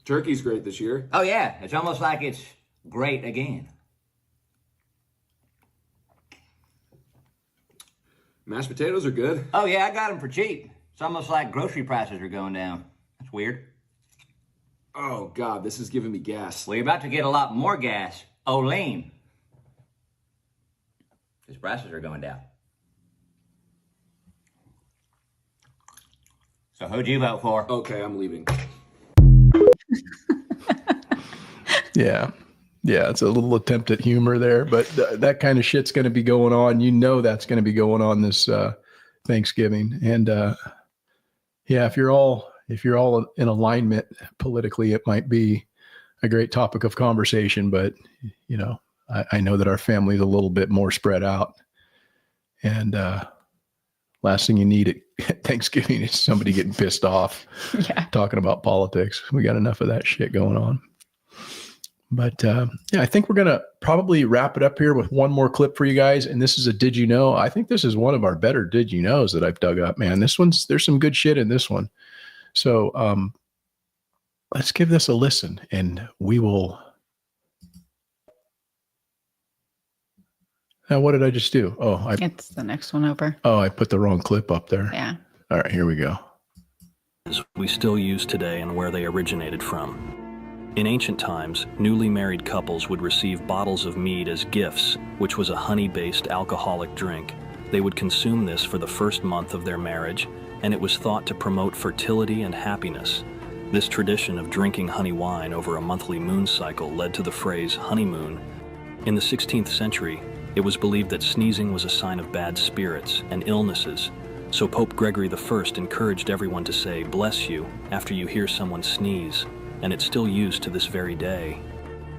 Turkey's great this year. Oh, yeah. It's almost like it's great again. Mashed potatoes are good. Oh, yeah, I got them for cheap. It's almost like grocery prices are going down. That's weird. Oh, God, this is giving me gas. Well, you're about to get a lot more gas. Olean. Because prices are going down. So who'd you vote for? Okay, I'm leaving. Yeah. Yeah, it's a little attempt at humor there, but that kind of shit's going to be going on. That's going to be going on this Thanksgiving. And if you're all in alignment politically, it might be a great topic of conversation. But I know that our family is a little bit more spread out, and last thing you need at Thanksgiving is somebody getting pissed off talking about politics. We got enough of that shit going on. But I think we're going to probably wrap it up here with one more clip for you guys. And this is a Did You Know? I think this is one of our better Did You Knows that I've dug up, man. There's some good shit in this one. So let's give this a listen, and we will. Now, what did I just do? Oh, it's the next one over. Oh, I put the wrong clip up there. Yeah. All right, here we go. We still use today and where they originated from. In ancient times, newly married couples would receive bottles of mead as gifts, which was a honey-based alcoholic drink. They would consume this for the first month of their marriage, and it was thought to promote fertility and happiness. This tradition of drinking honey wine over a monthly moon cycle led to the phrase honeymoon. In the 16th century, it was believed that sneezing was a sign of bad spirits and illnesses, so Pope Gregory I encouraged everyone to say, "Bless you," after you hear someone sneeze, and it's still used to this very day.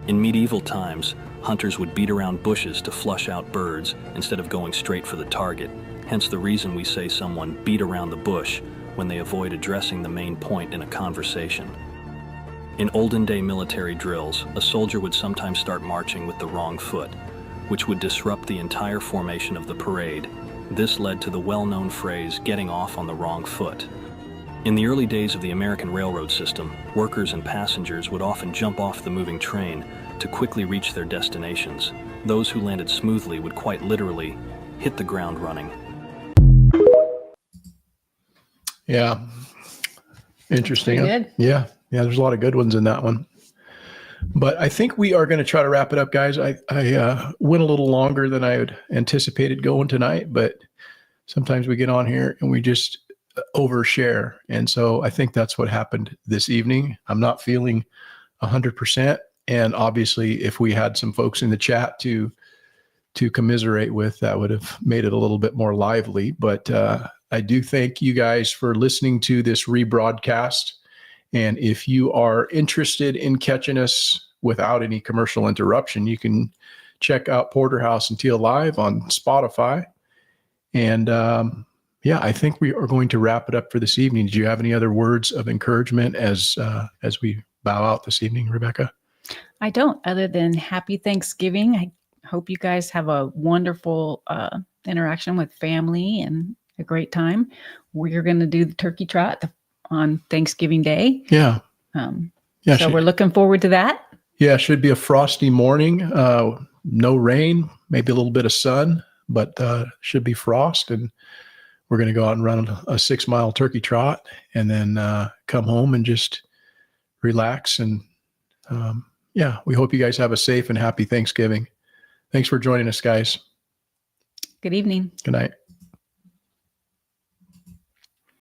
In medieval times, hunters would beat around bushes to flush out birds instead of going straight for the target, hence the reason we say someone beat around the bush when they avoid addressing the main point in a conversation. In olden-day military drills, a soldier would sometimes start marching with the wrong foot, which would disrupt the entire formation of the parade. This led to the well-known phrase, "getting off on the wrong foot." In the early days of the American railroad system, workers and passengers would often jump off the moving train to quickly reach their destinations. Those who landed smoothly would quite literally hit the ground running. Yeah. Interesting. Pretty good. Yeah. Yeah. There's a lot of good ones in that one. But I think we are going to try to wrap it up, guys. I went a little longer than I had anticipated going tonight, but sometimes we get on here and we just overshare. And so I think that's what happened this evening. I'm not feeling 100%. And obviously, if we had some folks in the chat to to commiserate with, that would have made it a little bit more lively. But I do thank you guys for listening to this rebroadcast. And if you are interested in catching us without any commercial interruption, you can check out Porterhouse and Teal Live on Spotify. And yeah, I think we are going to wrap it up for this evening. Do you have any other words of encouragement as we bow out this evening, Rebecca? I don't, other than happy Thanksgiving. I hope you guys have a wonderful interaction with family and a great time. We're going to do the turkey trot on Thanksgiving Day. Yeah. So we're looking forward to that. Yeah, it should be a frosty morning. No rain, maybe a little bit of sun, but should be frost. And we're going to go out and run a 6-mile turkey trot and then come home and just relax. And yeah, we hope you guys have a safe and happy Thanksgiving. Thanks for joining us, guys. Good evening. Good night.